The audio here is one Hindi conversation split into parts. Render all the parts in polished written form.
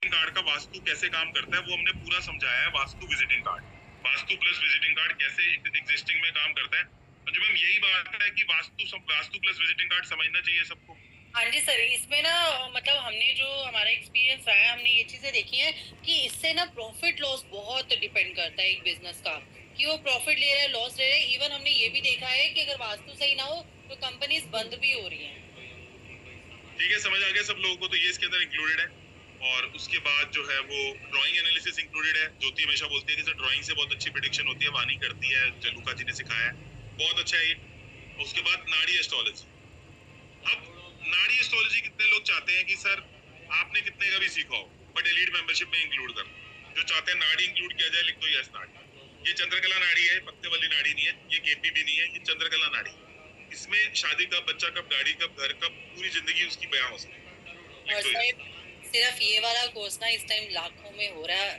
कार्ड का वास्तु कैसे काम करता है वो हमने पूरा समझाया है। Vastu visiting card, vastu plus visiting card कैसे एग्जिस्टिंग में काम करता है। अंजू मैम यही बात है कि वास्तु प्लस विजिटिंग कार्ड समझना चाहिए सबको। हाँ जी सर, इसमें ना मतलब हमने जो हमारा एक्सपीरियंस रहा है, हमने ये चीजें देखी हैं कि इससे ना प्रॉफिट लॉस बहुत डिपेंड करता है एक बिजनेस का, कि वो प्रॉफिट ले रहा है लॉस ले रहा है। इवन हमने ये भी देखा है कि अगर वास्तु सही ना हो तो कंपनीज बंद भी हो रही हैं। ठीक है, समझ आ गया सब लोगों को, तो ये इसके अंदर इंक्लूडेड है। और उसके बाद जो है वो ड्राइंग एनालिसिस इंक्लूडेड है। ज्योति हमेशा बोलती है कि सर ड्राइंग से बहुत अच्छी प्रिडिक्शन होती है, वानी करती है, जलूका जी ने सिखाया है, बहुत अच्छा है ये। उसके बाद नाड़ी एस्ट्रोलॉजी। अब नाड़ी एस्ट्रोलॉजी कितने लोग चाहते हैं कि सर आपने कितने का भी सीखा हो बट एलीट मेंबरशिप में इंक्लूड कर, जो चाहते हैं नाड़ी इंक्लूड किया जाए लिख दो यस नाड़ी। ये चंद्रकला नाड़ी है, पत्ते वाली नाड़ी नहीं है, ये केपी भी नहीं है, ये चंद्रकला नाड़ी। इसमें शादी कब, बच्चा कब, गाड़ी कब, घर कब, पूरी जिंदगी उसकी बयां हो सकती है, लिख और दो सर यस। सिर्फ ये वाला कोर्स ना इस टाइम लाखों में हो रहा है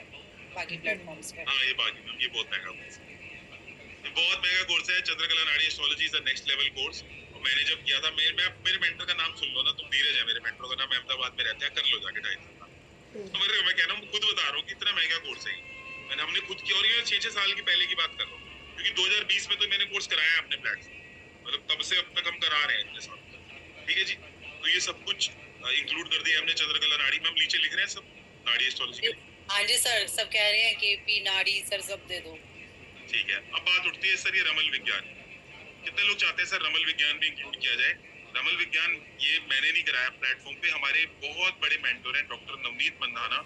बाकी प्लेटफॉर्म्स पे। हाँ ये बाकी मैम, ये बहुत महंगा कोर्स है, ये बहुत महंगा कोर्स है। चंद्रकला नाड़ी astrology is the next level course. और मैंने जब किया था, मेरे मेंटर का नाम सुन लो ना तुम, धीरज है मेरे मेंटर का नाम, अहमदाबाद में रहते हैं, कर लो जाके 2.5 साल। समझ रहे हो, मैं कह रहा हूँ, खुद बता रहा हूँ कि इतना महंगा कोर्स है ये। मैंने हमने खुद किया, और ये 6-6 साल की पहले की बात कर रहा हूँ, क्योंकि 2020 में तो मैंने कोर्स कराया है अपने प्लेटफॉर्म, मतलब तब से अब तक हम करा रहे हैं इतने साल। ठीक है जी, तो ये सब कुछ इंक्लूड कर दिया हमने चंद्रकला नाड़ी में। हम नीचे लिख रहे हैं सब नाड़ी एस्ट्रोलॉजी के लिए। हाँ जी सर, सब कह रहे हैं कि पी नाड़ी सर सब दे दो। ठीक है, अब बात उठती है सर ये रमल विज्ञान, कितने लोग चाहते हैं सर रमल विज्ञान भी इंक्लूड किया जाए। रमल विज्ञान ये मैंने नहीं कराया प्लेटफॉर्म पे, हमारे बहुत बड़े मेंटर हैं डॉक्टर नवनीत मंदाना,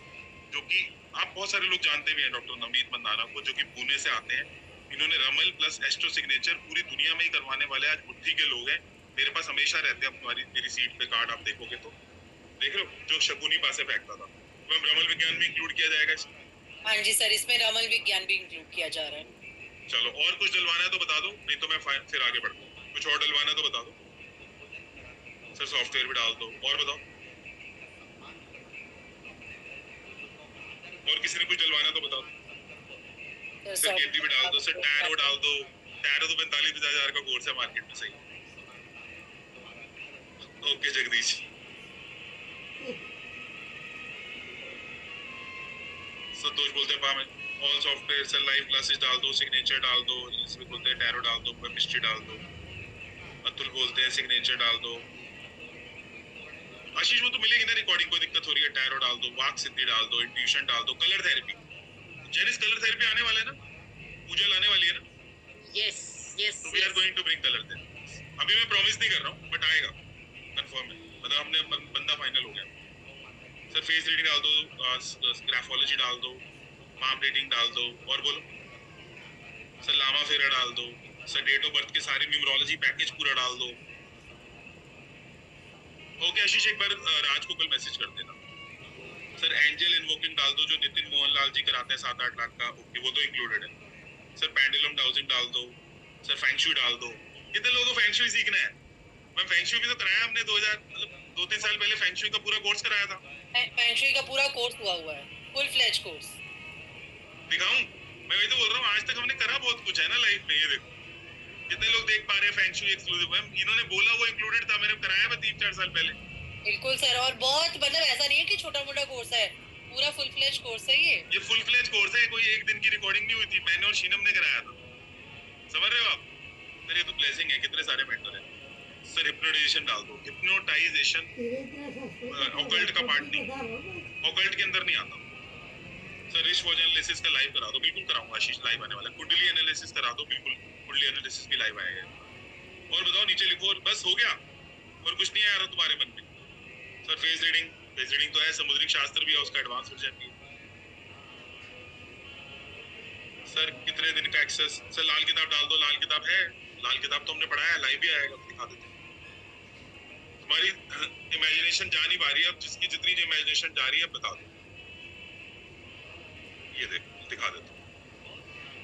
जो कि आप बहुत सारे लोग जानते भी हैं डॉक्टर नवनीत मंदाना को, जो कि पुणे से आते हैं। इन्होंने रमल प्लस एस्ट्रो सिग्नेचर पूरी दुनिया में ही करवाने वाले आज बुद्धि के लोग हैं, मेरे पास हमेशा रहते हैं। तुम्हारी मेरी सीट पे कार्ड आप देखोगे तो देख रहे हो, जो शकुनी पास फेंकता था। तो हम रमल विज्ञान भी इंक्लूड किया जाएगा इसमें। हाँ जी सर, इसमें रमल विज्ञान भी इंक्लूड किया जा रहा है। चलो और कुछ डलवाना है तो बता दो, नहीं तो मैं फिर आगे बढ़ता हूँ। कुछ और डलवाना है तो बता दो सर, सॉफ्टवेयर भी डाल दो, और बताओ। और किसी ने कुछ डलवाना है तो बताओ सर। केटी भी डाल दो सर, टैरो डाल दो। टैरो तो 45,000 का कोर्स है मार्केट में, सही। ओके जगदीश, संतोष बोलते हैं पामे all software sir, live classes डाल दो, सिग्नेचर डाल दो, इसमें बोलते हैं टैरो डाल दो, केमिस्ट्री डाल दो। अतुल बोलते हैं सिग्नेचर डाल दो। आशीष वो तो मिलेगी ना रिकॉर्डिंग, कोई दिक्कत हो रही है, टैरो डाल दो, वाक सिद्धि डाल दो, इंट्यूशन डाल दो, कलर थेरेपी। जेनिस कलर थेरेपी आने वाला है ना, पूजा लाने वाली है ना। यस यस तो we are going to bring colour therapy. अभी मैं प्रॉमिस नहीं कर रहा हूँ बट आएगा, कंफर्म है, मतलब हमने बंदा फाइनल हो गया। सर फेस रीडिंग डाल दो, ग्राफोलॉजी डाल दो, मार्म रीडिंग डाल दो, और बोलो सर लामा फेरा डाल दो, सर डेट ऑफ बर्थ के सारे न्यूमरोलॉजी पैकेज पूरा डाल दो। ओके आशीष, एक बार राज को कल मैसेज कर देना। सर एंजल इन्वोकिंग डाल दो, जो नितिन मोहनलाल जी कराते हैं 7-8 लाख का, ओके वो तो इंक्लूडेड है। सर पेंडुलम डाउजिंग डाल दो, सर फेंगशुई डाल दो। कितने लोगों को फेंगशुई सीखना है? मैं फेंगशुई भी तो कराया हमने 2000 मतलब 2-3 साल पहले फेंगशुई का पूरा कोर्स कराया था। फेंगशुई का पूरा कोर्स हुआ है, फुल फ्लेज कोर्स। दिखाऊं? मैं वही तो बोल रहा हूँ, आज तक हमने करा बहुत कुछ है ना लाइफ में, ये देखो कितने लोग देख पा रहे हैं फेंगशुई एक्सक्लूसिव। इन्होंने बोला वो इंक्लूडेड था, मैंने कराया मैं 3-4 साल पहले। बिल्कुल सर, और बहुत मतलब ऐसा नहीं है कि छोटा मोटा कोर्स है, पूरा फुल फ्लेज कोर्स है ये फुल फ्लेज कोर्स है, कोई एक दिन की रिकॉर्डिंग नहीं हुई थी, मैंने और शीनम ने कराया था। समझ रहे हो आप? सर ये तो ब्लेसिंग है, कितने सारे मेंटर हैं। सर हिप्नोटाइजेशन डाल दो, हिप्नोटाइजेशन ऑकल्ट का पार्ट नहीं, ऑकल्ट के अंदर नहीं आता। सर रिश वॉज एनालिसिस का लाइव करा दो, बिल्कुल कराऊंगा आशीष, लाइव आने वाला। कुंडली एनालिसिस करा दो, बिल्कुल कुंडली एनालिसिस भी लाइव आएगा। और बताओ नीचे लिखो, और बस हो गया, और कुछ नहीं आ रहा तुम्हारे मन में। Sir face reading, face reading तो है, समुद्रिक शास्त्र भी है, उसका एडवांस वर्जन भी है। सर कितने दिन का एक्सेस, सर लाल किताब डाल दो, लाल किताब है, लाल किताब तो हमने पढ़ाया, लाइव भी आएगा, दिखा देते हैं। तुम्हारी इमेजिनेशन जा नहीं पा रही है, अब जिसकी जितनी इमेजिनेशन जा रही है बता दो, ये देखो दिखा देता हूँ।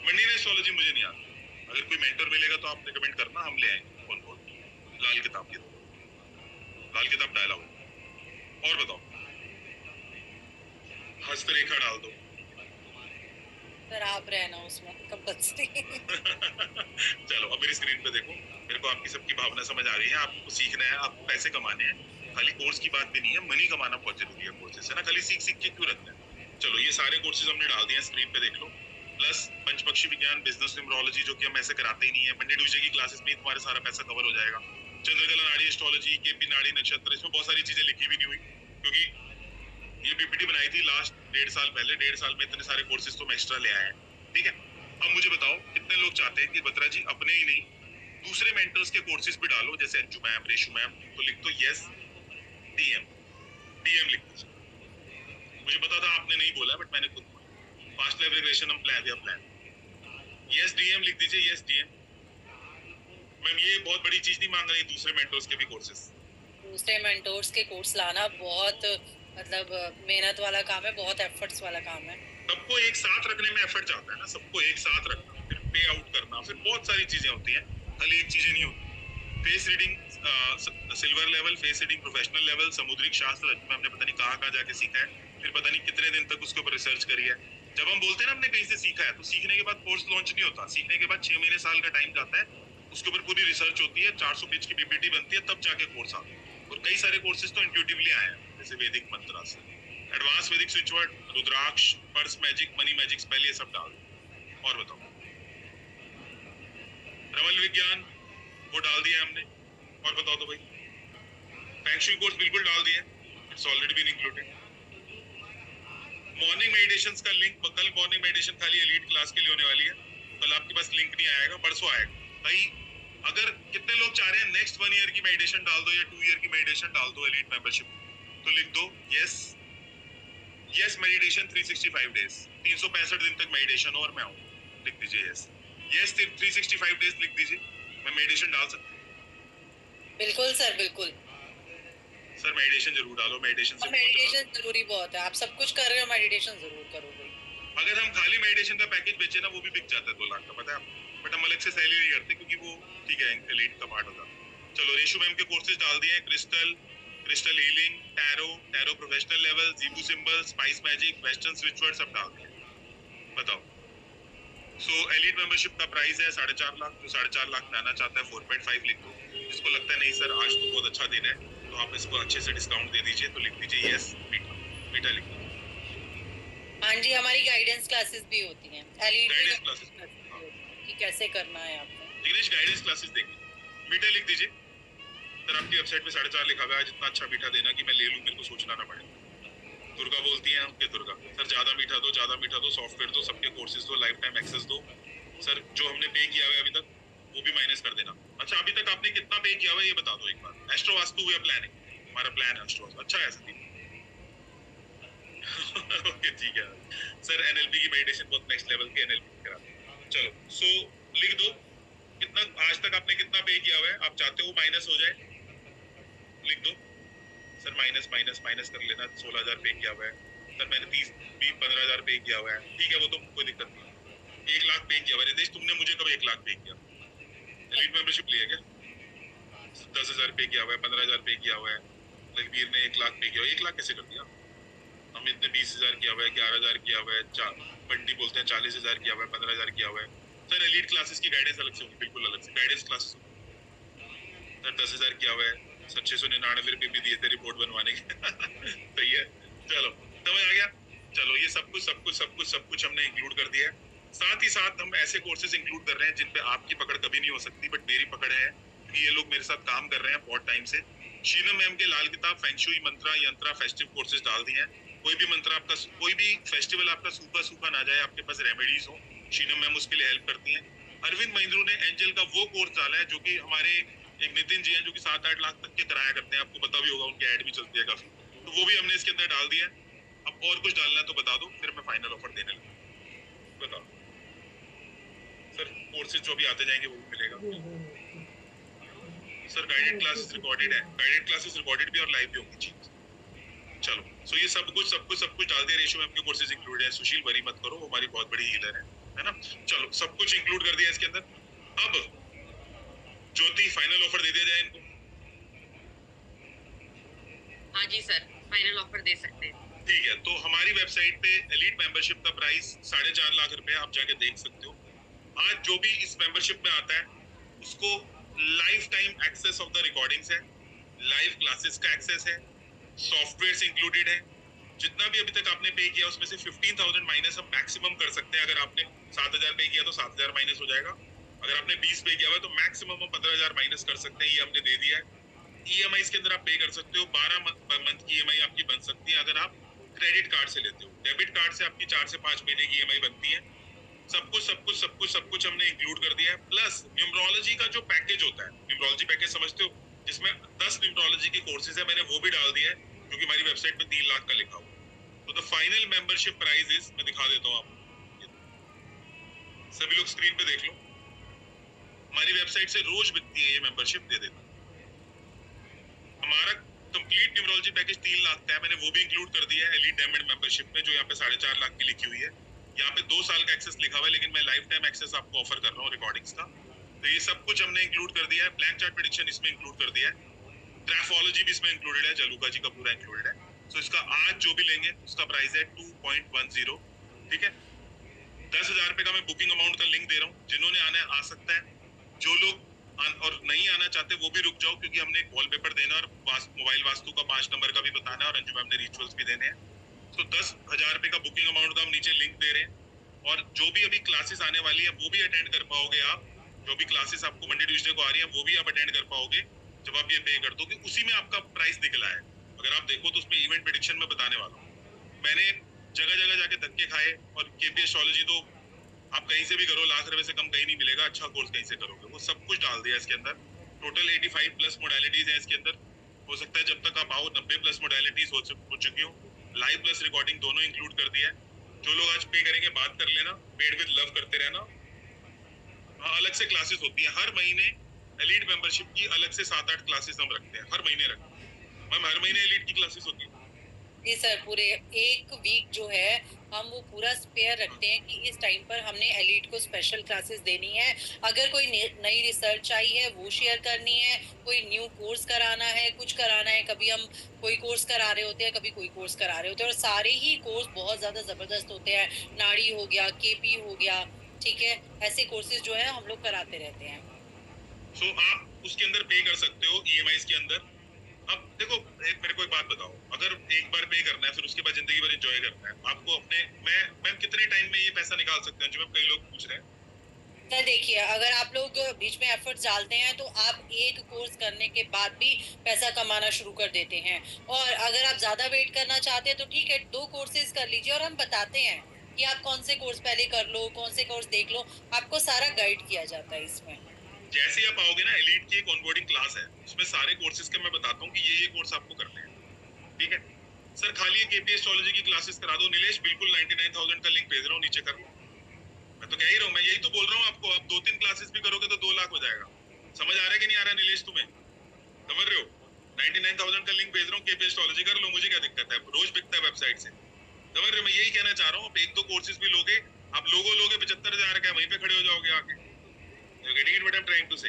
मंडी एस्ट्रोलॉजी मुझे नहीं आती, अगर कोई मेंटर मिलेगा तो आप रिकमेंड करना, हम ले आएंगे कौन कौन। लाल किताब की लाल किताब डाला हो। और बताओ, हस्तरेखा डाल दो। सर, आप रहना उसमें कंपल्सरी। चलो अब मेरी स्क्रीन पे देखो, मेरे को आपकी सबकी भावना समझ आ रही है, आपको सीखना है, आपको पैसे कमाने हैं, खाली कोर्स की बात भी नहीं है, मनी कमाना बहुत जरूरी है कोर्सेज है ना, खाली सीख सीख के क्यों रखना है। चलो ये सारे कोर्सेज हमने डाल दिए हैं, स्क्रीन पे देख लो। प्लस पंचपक्षी विज्ञान, बिजनेस न्यूमरोलॉजी, जो कि हम ऐसे कराते ही नहीं है, मंडे ट्यूसडे की क्लासेस में तुम्हारा सारा पैसा कवर हो जाएगा। चंद्रकला नाड़ी एस्ट्रोलॉजी, केपी नाड़ी नक्षत्र, इसमें बहुत सारी चीजें लिखी भी नहीं हुई, क्योंकि ये पीपीटी बनाई थी लास्ट 1.5 साल पहले। 1.5 साल में इतने सारे कोर्सेज तो मैं एक्स्ट्रा ले आया है, ठीक है। अब मुझे बताओ कितने लोग चाहते हैं कि बत्रा जी अपने ही नहीं दूसरे मेंटर्स के कोर्सेज भी डालो, जैसे अंजू मैम, रेशु मैम, तो लिख दो यस डीएम, डीएम लिख दीजिए। मुझे पता था आपने नहीं बोला, बट मैंने खुद बोला। फास्ट लाइफ रिग्रेशन हम प्लान, यस डीएम लिख दीजिए, यस डीएम। मैम ये बहुत बड़ी चीज नहीं मांग रही, दूसरे मेंटर्स के भी कोर्सेज, दूसरे मेंटोर्स के कोर्स लाना बहुत मतलब मेहनत वाला काम है, बहुत एफर्ट्स वाला काम है। सबको एक साथ रखने में एफर्ट जाता है ना, सबको एक साथ रखना, फिर पे आउट करना, फिर बहुत सारी चीजें होती हैं, खाली एक चीजें नहीं होती। Face reading silver level, face reading professional level, समुद्रिक शास्त्र हमने पता नहीं कहाँ जाके सीखा है, फिर पता नहीं कितने दिन तक उसके ऊपर रिसर्च करी है। जब हम बोलते हैं ना हमने कहीं से सीखा है, तो सीखने के बाद कोर्स लॉन्च नहीं होता, सीखने के बाद 6 महीने साल का टाइम जाता है, उसके ऊपर पूरी रिसर्च होती है, 400 पेज की पीपीटी बनती है, तब जाके कोर्स आता है। और कई सारे कोर्सेज तो इंट्यूटिवली आए हैं, जैसे वैदिक मंत्रा से एडवांस वैदिक स्विच वर्ड, रुद्राक्ष, purse magic, money magic spell, ये सब डाल दो। और बताओ रमल विज्ञान वो डाल दिया हमने। और बताओ तो भाई फैंगशुई कोर्स बिल्कुल डाल दिया, it's already been included. Morning meditations का लिंक, कल मॉर्निंग मेडिटेशन खाली एलीट क्लास के लिए होने वाली है, कल आपके पास लिंक नहीं आएगा, परसों आएगा भाई। अगर कितने लोग चाह रहे हैं नेक्स्ट 1 ईयर की मेडिटेशन डाल दो या 2 ईयर की मेडिटेशन डाल दो एलीट मेंबरशिप, तो लिख दो यस, यस मेडिटेशन 365 डेज, 365 दिन तक मेडिटेशन हो और मैं हूँ, लिख दीजिए यस, यस 365 डेज लिख दीजिए, मैं मेडिटेशन डाल सकता हूँ। बिल्कुल सर, बिल्कुल सर मेडिटेशन जरूर डालो, मेडिटेशन से मेडिटेशन जरूरी बहुत है, आप सब कुछ कर रहे हो, मेडिटेशन जरूर करो भाई। अगर हम खाली मेडिटेशन का पैकेज बेचे ना, वो भी बिक जाता है 2 लाख का, पता है आपको, बट हम अलग से सेल ही नहीं करते, क्योंकि वो ठीक है एलीट का पार्ट होता है। चलो रेशु मैम के कोर्सेज डाल दिए, crystal healing, tarot professional level, Zibu symbol, spice magic, western switch word, सब डाल दिए। बताओ सो एलीट मेंबरशिप का प्राइस है 4.5 लाख, जो 4.5 लाख में आना चाहता है 4.5 लिख दो। जिसको लगता है नहीं सर आज तो बहुत अच्छा दिन है, तो आप इसको अच्छे से डिस्काउंट दे दीजिए, तो लिख दीजिए यस मीठा लिख दो। हाँ जी, हमारी गाइडेंस क्लासेस भी होती हैं, गाइडेंस क्लासेस कि कैसे करना है आपको। इंग्लिश गाइडेंस क्लासेस देखिए, मीठा लिख दीजिए। सर आपकी वेबसाइट पे 4.5 लिखा हुआ है, जितना अच्छा मीठा देना कि मैं ले लूं, मेरे को सोचना ना पड़े। दुर्गा बोलती हैं ओके दुर्गा, सर ज्यादा मीठा दो, सॉफ्टवेयर दो, सबके कोर्सेज दो, लाइफ टाइम एक्सेस दो। सर जो हमने पे किया हुआ है अभी तक वो भी माइनस कर देना। अच्छा अभी तक आपने कितना पे किया हुआ है ये बता दो एक बार। एस्ट्रो वास्तु हुआ प्लानिंग, हमारा प्लान है एस्ट्रो, अच्छा है सर ओके ठीक है सर। एनएलपी की मेडिटेशन बहुत नेक्स्ट लेवल की एनएलपी कराते हैं। चलो सो लिख दो कितना आज तक आपने कितना पे किया हुआ है, आप चाहते हो माइनस हो जाए, लिख दो सर माइनस माइनस माइनस कर लेना। 16,000 पे किया हुआ है सर, मैंने 15,000 पे किया हुआ है, ठीक है वो तो कोई दिक्कत नहीं। 1 लाख पे किया हुआ है, रितेश तुमने मुझे कब 1 लाख पे किया? एलीट मेंबरशिप लिया क्या? 10,000 पे किया हुआ है, 15,000 पे किया हुआ है, लखबीर ने 1 लाख पे किया हुआ है। 1 लाख कैसे कर दिया? हम इतने 20,000 किया हुआ है, 11,000 किया हुआ है, बंटी बोलते हैं 40,000 किया हुआ है, 15,000 किया हुआ है। सर एलीट क्लासेस की गाइडेंस अलग से होगी, बिल्कुल अलग से गाइडेंस क्लासेस होगी। सर 10,000 किया हुआ है, 699 रुपये भी दिए थे रिपोर्ट बनवाने के सही है, चलो समझ आ गया। चलो ये सब कुछ हमने इंक्लूड कर दिया है। साथ ही साथ हम ऐसे कोर्सेज इंक्लूड कर रहे हैं जिन पे आपकी पकड़ कभी नहीं हो सकती, बट मेरी पकड़ है कि ये लोग मेरे साथ काम कर रहे हैं बहुत टाइम से। शीनम मैम के लाल किताब, फेंगशुई, मंत्रा, यंत्रा, फेस्टिव कोर्सेज डाल दिए हैं। कोई भी मंत्र आपका, कोई भी फेस्टिवल आपका सूखा ना जाए, आपके पास रेमेडीज हो, शीनम मैम उसके लिए हेल्प करती हैं। अरविंद महिंद्रू ने एंजल का वो कोर्स डाला है जो कि हमारे एक नितिन जी हैं जो कि 7-8 लाख तक के कराया करते हैं, आपको पता भी होगा, उनकी एड भी चलती है काफी, तो वो भी हमने इसके अंदर डाल दिया है। अब और कुछ डालना है तो बता दो, फिर मैं फाइनल ऑफर देने लगूँ। बताओ सर कोर्सेज जो भी आते जाएंगे वो भी मिलेगा। सर गाइडेड क्लासेस रिकॉर्डेड है, गाइडेड क्लासेस रिकॉर्डेड भी और लाइव भी होंगी। चलो सो ये सब कुछ डाल दिया। रेशो मैम के कोर्सेज इंक्लूड है। सुशील वरी मत करो, वो हमारी बहुत बड़ी हीलर है ना। चलो सब कुछ इंक्लूड कर दिया इसके अंदर। अब ज्योति फाइनल ऑफर दे दिया जाए इनको। हाँ जी सर, फाइनल ऑफर दे सकते हैं। ठीक है, तो हमारी वेबसाइट पे एलीट मेंबरशिप का प्राइस 4.5 लाख रुपए, आप जाके देख सकते हो। आज जो भी इस मेंबरशिप में आता है उसको life time access of the recordings है, लाइव क्लासेस का एक्सेस है, सॉफ्टवेयर इंक्लूडेड है। जितना भी अभी तक आपने पे किया उसमें से 15,000 माइनस हम मैक्सिमम कर सकते हैं। अगर आपने 7,000 पे किया तो 7,000 माइनस हो जाएगा। अगर आपने 20 पे किया हुआ तो मैक्सिमम हम 15,000 माइनस कर सकते हैं। ये हमने दे दिया है। ईएमआई के अंदर आप पे कर सकते हो। 12 मंथ की ईएमआई आपकी बन सकती है अगर आप क्रेडिट कार्ड से लेते हो। डेबिट कार्ड से आपकी 4 से 5 महीने की ईएमआई बनती है। सब कुछ हमने इंक्लूड कर दिया है। प्लस न्यूमरोलॉजी का जो पैकेज होता है, न्यूमरोलॉजी पैकेज समझते हो, जिसमें 10 न्यूमरोलॉजी के कोर्सेज है, मैंने वो भी डाल दिया है क्योंकि हमारी वेबसाइट पे 3 लाख का लिखा हुआ है। तो the final membership price is, मैं दिखा देता हूँ आपको, सभी लोग स्क्रीन पे देख लो। हमारी वेबसाइट से रोज बिकती है ये मेंबरशिप, दे देता हूँ। हमारा कंप्लीट न्यूमरोलॉजी पैकेज 3 लाख का है, मैंने वो भी इंक्लूड कर दिया है एलीट डायमंड मेंबरशिप में, जो यहाँ पे 4.5 लाख की लिखी हुई है। यहाँ पे 2 साल का एक्सेस लिखा हुआ है, लेकिन मैं लाइफ टाइम एक्सेस आपको ऑफर कर रहा हूँ रिकॉर्डिंग्स का। तो ये सब कुछ हमने इंक्लूड कर दिया है। ब्लैंक चार्ट प्रेडिक्शन इसमें इंक्लूड कर दिया है। ग्राफोलॉजी भी इसमें इंक्लूडेड है, जलूका जी का पूरा इंक्लूडेड है। सो इसका आज जो भी लेंगे उसका प्राइस है 2.10। ठीक है, 10,000 रुपए का मैं बुकिंग अमाउंट का लिंक दे रहा हूँ। जिन्होंने आना है आ सकता है, जो लोग और नहीं आना चाहते वो भी रुक जाओ, क्योंकि हमने एक वॉलपेपर देना और मोबाइल वास्तु का 5 नंबर का भी बताना है और अंजू मैम ने रिचुअल्स भी देने हैं। तो 10,000 रुपए का बुकिंग अमाउंट का हम नीचे लिंक दे रहे हैं। और जो भी अभी क्लासेस आने वाली है वो भी अटेंड कर पाओगे आप। जो भी क्लासेस आपको मंडे ट्यूसडे को आ रही है वो भी आप अटेंड कर पाओगे जब आप ये पे कर दोगे। उसी में आपका प्राइस निकला है, अगर आप देखो तो उसमें इवेंट प्रेडिक्शन में बताने वाला हूँ। मैंने जगह जगह जाके धक्के खाए, और केपी एस्ट्रोलॉजी तो आप कहीं से भी करो, लाख रुपए से कम कहीं नहीं मिलेगा। अच्छा कोर्स कहीं से करोगे, वो सब कुछ डाल दिया इसके अंदर। टोटल 85 प्लस मोडालिटीज है इसके अंदर। हो सकता है जब तक आप आओ 90 प्लस मोडालिटीज हो चुकी हो। लाइव प्लस रिकॉर्डिंग दोनों इंक्लूड कर दिया है। जो लोग आज पे करेंगे बात कर लेना, पेड विद लव करते रहना। हाँ, अलग से क्लासेस होती है हर महीने। एलीट मेंबरशिप की अलग से 7-8 क्लासेस हम रखते हैं, हर महीने रखते हैं मैम। हर महीने एलीट की क्लासेस होती है जी सर, पूरे एक वीक जो है हम वो पूरा स्पेयर रखते हैं कि इस टाइम पर हमने एलीट को स्पेशल क्लासेस देनी है। अगर कोई नई रिसर्च आई है वो शेयर करनी है, कोई न्यू कोर्स कराना है, कुछ कराना है। कभी हम कोई कोर्स करा रहे होते हैं, कभी कोई कोर्स करा रहे होते हैं, और सारे ही कोर्स बहुत ज्यादा जबरदस्त होते हैं। नाड़ी हो गया, केपी हो गया, ठीक है, ऐसे कोर्सेज जो है हम लोग कराते रहते हैं। सो आप उसके अंदर पे कर सकते हो ईएमआई के अंदर। अब देखो, मेरे को एक बात बताओ, अगर एक बार पे करना है फिर उसके बाद जिंदगी भर एंजॉय करना है आपको अपने, मैं कितने टाइम में ये पैसा निकाल सकते हैं, जो मैं कई लोग पूछ रहे हैं। सर देखिए, अगर आप लोग बीच में एफर्ट्स डालते हैं तो आप एक कोर्स करने के बाद भी पैसा कमाना शुरू कर देते हैं। और अगर आप ज्यादा वेट करना चाहते हैं तो ठीक है, 2 कोर्सेज कर लीजिए और हम बताते हैं कि आप कौन से कोर्स पहले कर लो, कौन से कोर्स देख लो। आपको सारा गाइड किया जाता है इसमें। जैसे ही आप आओगे ना, एलीट की एक ऑनबोर्डिंग क्लास है, उसमें सारे कोर्सेज के मैं बताता हूँ कि ये कोर्स आपको करने हैं। ठीक है सर, खाली केपी एस्ट्रोलॉजी की क्लासेस करा दो। नीलेश बिल्कुल 99,000 का लिंक भेज रहा हूँ, नीचे कर लो। मैं तो कह ही रहा हूँ, मैं यही तो बोल रहा हूँ आपको। आप 2-3 क्लासेस भी करोगे तो 2 लाख हो जाएगा। समझ आ रहा है कि नहीं आ रहा नीलेश तुम्हें? समझ रहे हो? 99,000 का लिंक भेज रहा हूँ, केपी एस्ट्रोलॉजी कर लो, मुझे क्या दिक्कत है, रोज बिकता है वेबसाइट से। समझ रहे हो? मैं यही कहना चाह रहा हूँ, आप 1-2 कोर्सेज भी लोगे, आप लोगे 75,000 का, वहीं पे खड़े हो जाओगे आके। Getting it what I am trying to say?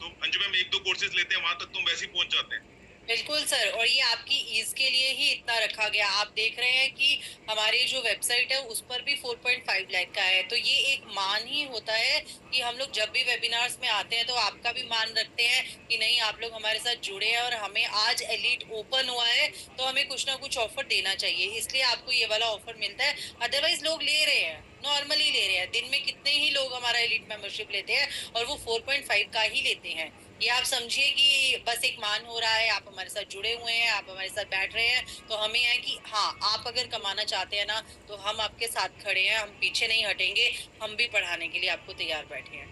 तो अंजू मैम 1-2 कोर्सेज लेते हैं, वहां तक तुम वैसे ही पहुंच जाते हैं। बिल्कुल सर, और ये आपकी ईज के लिए ही इतना रखा गया। आप देख रहे हैं कि हमारी जो वेबसाइट है उस पर भी 4.5 लाख का है। तो ये एक मान ही होता है कि हम लोग जब भी वेबिनार्स में आते हैं तो आपका भी मान रखते हैं कि नहीं, आप लोग हमारे साथ जुड़े हैं और हमें आज एलीट ओपन हुआ है तो हमें कुछ ना कुछ ऑफर देना चाहिए, इसलिए आपको ये वाला ऑफर मिलता है। अदरवाइज लोग ले रहे हैं, नॉर्मली ले रहे हैं। दिन में कितने ही लोग हमारा एलीट मेंबरशिप लेते हैं और वो 4.5 का ही लेते हैं। ये आप समझिए कि बस एक मान हो रहा है, आप हमारे साथ जुड़े हुए हैं, आप हमारे साथ बैठ रहे हैं, तो हमें है कि हाँ, आप अगर कमाना चाहते हैं ना तो हम आपके साथ खड़े हैं, हम पीछे नहीं हटेंगे, हम भी पढ़ाने के लिए आपको तैयार बैठे हैं।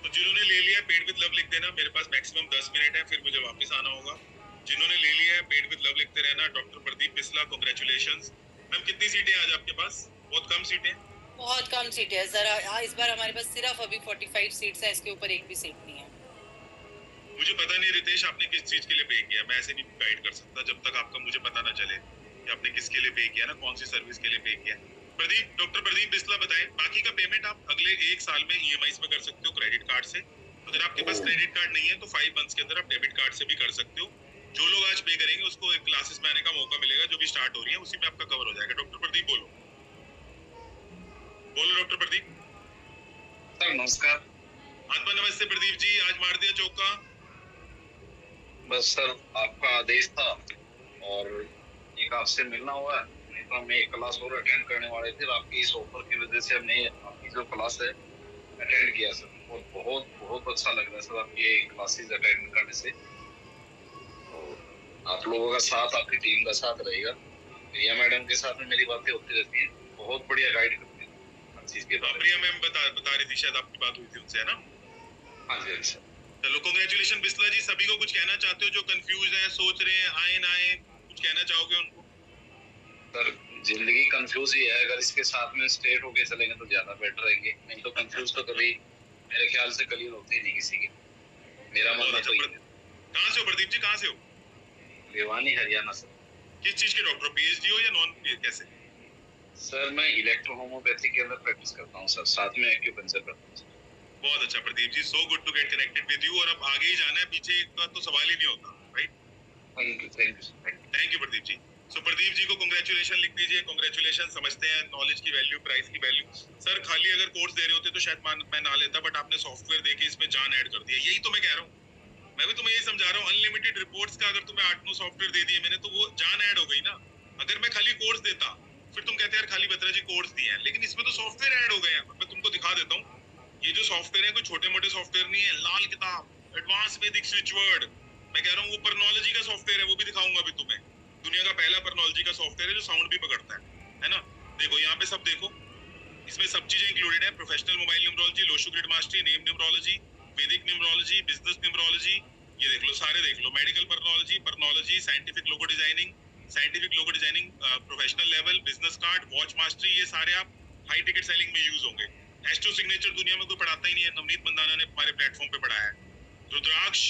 तो जिन्होंने ले लिया पेड विद लव लिख देना, मेरे पास मैक्सिमम 10 मिनट है, फिर मुझे वापस आना होगा। जिन्होंने ले लिया है पेड विद लव लिखते रहना। Doctor Pradeep Bisla, congratulations. Ma'am कितनी सीटें आज आपके पास? बहुत कम सीटें। बहुत कम सीट है जरा, इस बार हमारे पास सिर्फ अभी 45 सीट्स है, इसके ऊपर एक भी सीट नहीं है। मुझे पता नहीं रितेश आपने किस चीज के लिए पे किया, मैं ऐसे नहीं गाइड कर सकता जब तक आपका मुझे पता ना चले कि आपने किसके लिए पे किया ना, कौन सी सर्विस के लिए पे किया। प्रदीप, डॉक्टर प्रदीप बिस्ला बताएं, बाकी का पेमेंट आप अगले 1 साल में ईएमआई में कर सकते हो क्रेडिट कार्ड से। अगर आपके पास क्रेडिट कार्ड नहीं है तो 5 मंथ्स के अंदर आप डेबिट कार्ड से भी कर सकते हो। जो लोग आज पे करेंगे उसको एक क्लासेस में आने का मौका मिलेगा, जो भी स्टार्ट हो रही है उसी में आपका कवर हो जाएगा। डॉक्टर प्रदीप बोलो, बोलो डॉक्टर प्रदीप। सर नमस्कार। आत्मा नमस्ते प्रदीप जी, आज मार दिया चौका। बस सर आपका आदेश था और एक आपसे मिलना हुआ है, नहीं तो हम एक क्लास और अटेंड करने वाले थे। आपकी इस ऑफर की वजह से हमने आपकी जो क्लास है अटेंड किया सर, और बहुत बहुत अच्छा लग रहा है सर आपकी ये क्लासेस अटेंड करने से। और आप लोगों का साथ, आपकी टीम का साथ रहेगा। प्रिया मैडम के साथ में मेरी बातें होती रहती हैं, बहुत बढ़िया गाइड करती है हर चीज के बारे में। प्रिया मैम बता रही थी, शायद आपकी बात हुई थी उनसे, है ना? हाँ जी सर। चलो कांग्रेचुलेशन बिस्ला जी। सभी को कुछ कहना चाहते हो जो कंफ्यूज है, सोच रहे हैं आए ना आए, कुछ कहना चाहोगे उनको? सर जिंदगी कंफ्यूज ही है, अगर इसके साथ में स्ट्रेट होके चलेंगे तो ज्यादा बेटर रहेंगे, नहीं तो कंफ्यूज तो कभी मेरे ख्याल से क्लियर होते ही नहीं किसी के। मेरा बहुत मानना अच्छा। तो ये है। कहाँ से हो प्रदीप जी, कहाँ से हो? भिवानी हरियाणा सर। किस चीज के डॉक्टर, पीएचडी हो या नॉन, कैसे? सर मैं इलेक्ट्रो होम्योपैथी के अंदर प्रैक्टिस करता हूँ सर, साथ में एक्यूपंक्चर करता हूँ। बहुत अच्छा Pradeep ji, so good to get connected with you. और अब आगे ही जाना है, पीछे का तो सवाल ही नहीं होता, right? Thank you Pradeep ji. सो प्रदीप जी को कांग्रेचुलेशन लिख दीजिए। कांग्रेचुलेशन, समझते हैं नॉलेज की वैल्यू, प्राइस की वैल्यू। सर खाली अगर कोर्स दे रहे होते तो शायद मैं ना लेता, बट आपने सॉफ्टवेयर देके इसमें जान ऐड कर दिया। यही तो मैं कह रहा हूँ, मैं भी तुम्हें यही समझा रहा हूँ। अनलिमिटेड रिपोर्ट्स का अगर तुम्हें 8-9 सॉफ्टवेयर दे दिए मैंने, तो वो जान ऐड हो गई ना। अगर मैं खाली कोर्स देता, फिर तुम कहते यार खाली बत्रा जी कोर्स दिए हैं, लेकिन इसमें तो सॉफ्टवेयर ऐड हो गए हैं। मैं तुमको दिखा देता हूँ, ये जो सॉफ्टवेयर है कोई छोटे मोटे सॉफ्टवेयर नहीं है। लाल किताब, एडवांस वैदिक स्विच वर्ड, मैं कह रहा हूँ वो परनोलॉजी का सॉफ्टवेयर है, वो भी दिखाऊंगा अभी तुम्हें। दुनिया का पहला परनोलॉजी का सॉफ्टवेयर है जो साउंड भी पकड़ता है ना? देखो यहाँ पे सब देखो, इसमें सब चीजें इंक्लूडेड है। Professional mobile numerology, lo shu grid mastery, name numerology, वैदिक न्यूमरोलॉजी, बिजनेस न्यूमरोलॉजी, ये देख लो सारे देख लो। मेडिकल परनोलॉजी, परनोलॉजी, scientific logo designing, professional level, business card, watch mastery, ये सारे आप हाई टिकट सेलिंग में यूज होंगे। एस्ट्रो सिग्नेचर दुनिया में कोई पढ़ाता ही नहीं है, नवनीत मंदाना ने हमारे प्लेटफॉर्म पे पढ़ाया है। रुद्राक्ष,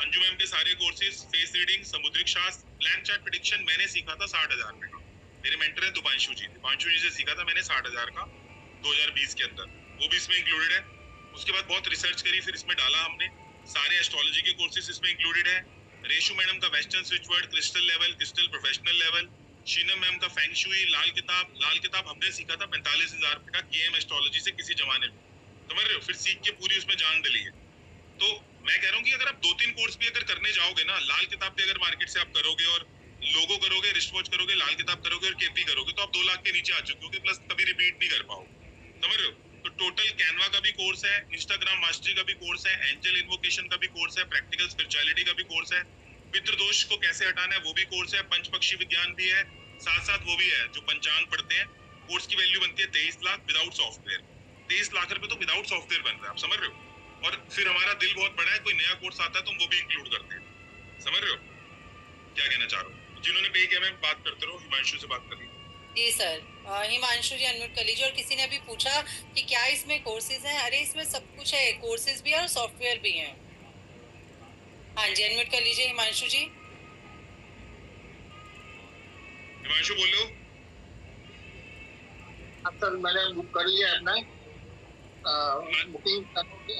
अंजू मैम के सारे कोर्सेज, फेस रीडिंग, समुद्रिक शास्त्र, ब्लैंक चार्ट प्रेडिक्शन मैंने सीखा था 60,000 रुपए का। मेरे मेंटर है दीपांशु जी, दीपांशु जी से सीखा था मैंने 60,000 का 2020 के अंदर, वो भी इसमें इंक्लूडेड है। उसके बाद बहुत रिसर्च करी, फिर इसमें डाला हमने। सारे एस्ट्रोलॉजी के कोर्सेज इसमें इंक्लूडेड है। रेशु मैडम का western switch word, crystal level, crystal professional level, Sheenam ma'am का फेंग शुई, लाल किताब हमने सीखा था 45,000 रुपए का केएम एस्ट्रोलॉजी से किसी जमाने में, समझ रहे हो? फिर सीख के पूरी उसमें जान डली है। तो मैं कह रहा हूँ कि अगर आप 2-3 कोर्स भी अगर करने जाओगे ना, लाल किताब भी अगर मार्केट से आप करोगे और लोगो करोगे, रिस्ट वॉच करोगे, लाल किताब करोगे और केपी करोगे, तो आप 2 लाख के नीचे आ चुके होगे, प्लस कभी रिपीट नहीं कर पाओगे, समझ रहे हो? तो टोटल कैनवा का भी कोर्स है, इंस्टाग्राम मास्टरी का भी कोर्स है, एंजल इन्वोकेशन का भी कोर्स है, प्रैक्टिकल स्पिरिचुअलिटी का भी कोर्स है, पितृदोष को कैसे हटाना है वो भी कोर्स है, पंचपक्षी विज्ञान भी है, साथ साथ वो भी है जो पंचांग पढ़ते हैं। कोर्स की वैल्यू बनती है 23 लाख विदाउट सॉफ्टवेयर। 23 लाख रुपए तो विदाउट सॉफ्टवेयर बन रहा है, आप समझ रहे हो? और फिर हमारा दिल बहुत बड़ा है, कोई नया कोर्स आता है तो हम वो भी इंक्लूड करते हैं, समझ रहे हो क्या कहना चाह रहा हूँ? जिन्होंने पे किया मैं बात करते रहो, हिमांशु से बात करिए। जी सर, हिमांशु जी अनम्यूट कर लीजिए। और किसी ने अभी पूछा कि क्या इसमें कोर्सेज हैं? अरे इसमें सब कुछ है, कोर्सेज भी है और सॉफ्टवेयर भी हैं। हाँ जी, अनम्यूट कर लीजिए हिमांशु जी। हिमांशु बोलो। अब सर मैंने बुक कर लिया है अपना, बुकिंग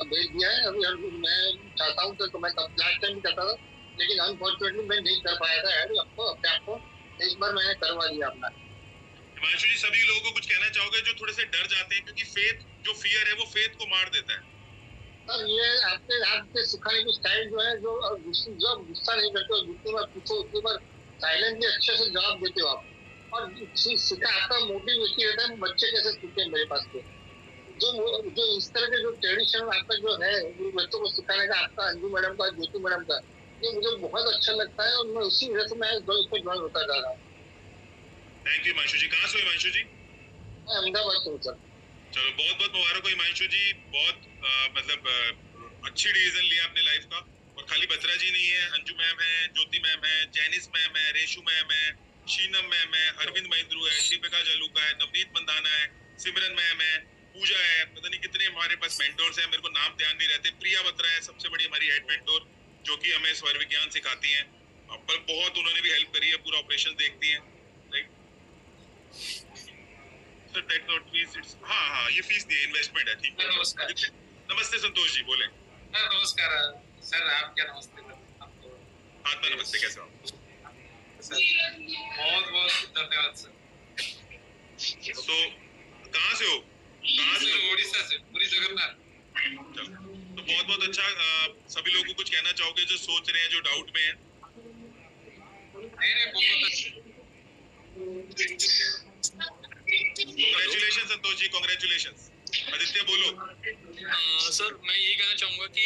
भेज दिया है। अभी मैं चाहता हूँ तो मैं लास्ट टाइम भी करता था, लेकिन अनफॉर्चुनेटली मैं नहीं कर पाया था ऐड आपको अपने आप को। इस बार मैंने करवा दिया अपना। हिमांशु जी सभी लोगों को कुछ कहना चाहोगे जो थोड़े से डर जाते हैं, क्योंकि फेथ जो फियर है वो फेथ को मार देता है। सर ये आपके सिखाने की स्टाइल जो है, जो गुस्सा नहीं करते हो, जितनी बार पूछो उतनी बार साइलेंटली अच्छे से जवाब देते हो आप। और सीखा आपका मोटिव इसी रहता है बच्चे कैसे सीखे मेरे पास के। जो इस तरह के जो ट्रेडिशन आपका जो है बच्चों को सिखाने का, आपका अंजू मैडम का, ज्योति मैडम का, ये मुझे बहुत अच्छा लगता है और मैं उसी वजह से मैं इसको ज्वाइन होता जा रहा हूँ। थैंक यू हिमांशु जी। कहाँ से हो हिमांशु जी? मैं अहमदाबाद से हूँ सर। चलो बहुत बहुत मुबारक हो हिमांशु जी, बहुत अच्छी डिसीजन लिया अपने लाइफ का। और खाली बत्रा जी नहीं है, अंजू मैम है, ज्योति मैम है, जैनिस मैम है, रेशु मैम है, शीनम मैम है, अरविंद महिंद्रू है, शिपिका जलूका है, नवनीत मंदाना है, सिमरन मैम है, पूजा है, पता नहीं कितने हमारे पास मेंटोर्स हैं, मेरे को नाम ध्यान नहीं रहते। प्रिया बत्रा है सबसे बड़ी हमारी हेड मेंटोर, जो कि हमें स्वर विज्ञान सिखाती हैं, पर बहुत उन्होंने भी हेल्प करी है, पूरा ऑपरेशन देखती हैं, right? Sir that not fees, it's हाँ ये फीस नहीं है, इन्वेस्टमेंट है, ठीक है। नमस्कार। नमस्ते संतोष जी, बोले। नमस्कार सर, आप क्या नमस्ते आपको? आत्मा नमस्ते, कैसे हो सर? बहुत बहुत धन्यवाद सर। तो कहाँ से हो? उड़ीसा से, पूरी जगन्नाथ। तो बहुत बहुत अच्छा। सभी लोगों को कुछ कहना चाहोगे जो सोच रहे हैं, जो डाउट में हैं? नहीं बहुत अच्छा। Congratulation Santosh ji, congratulation. आदित्य बोलो। सर मैं यही कहना चाहूँगा कि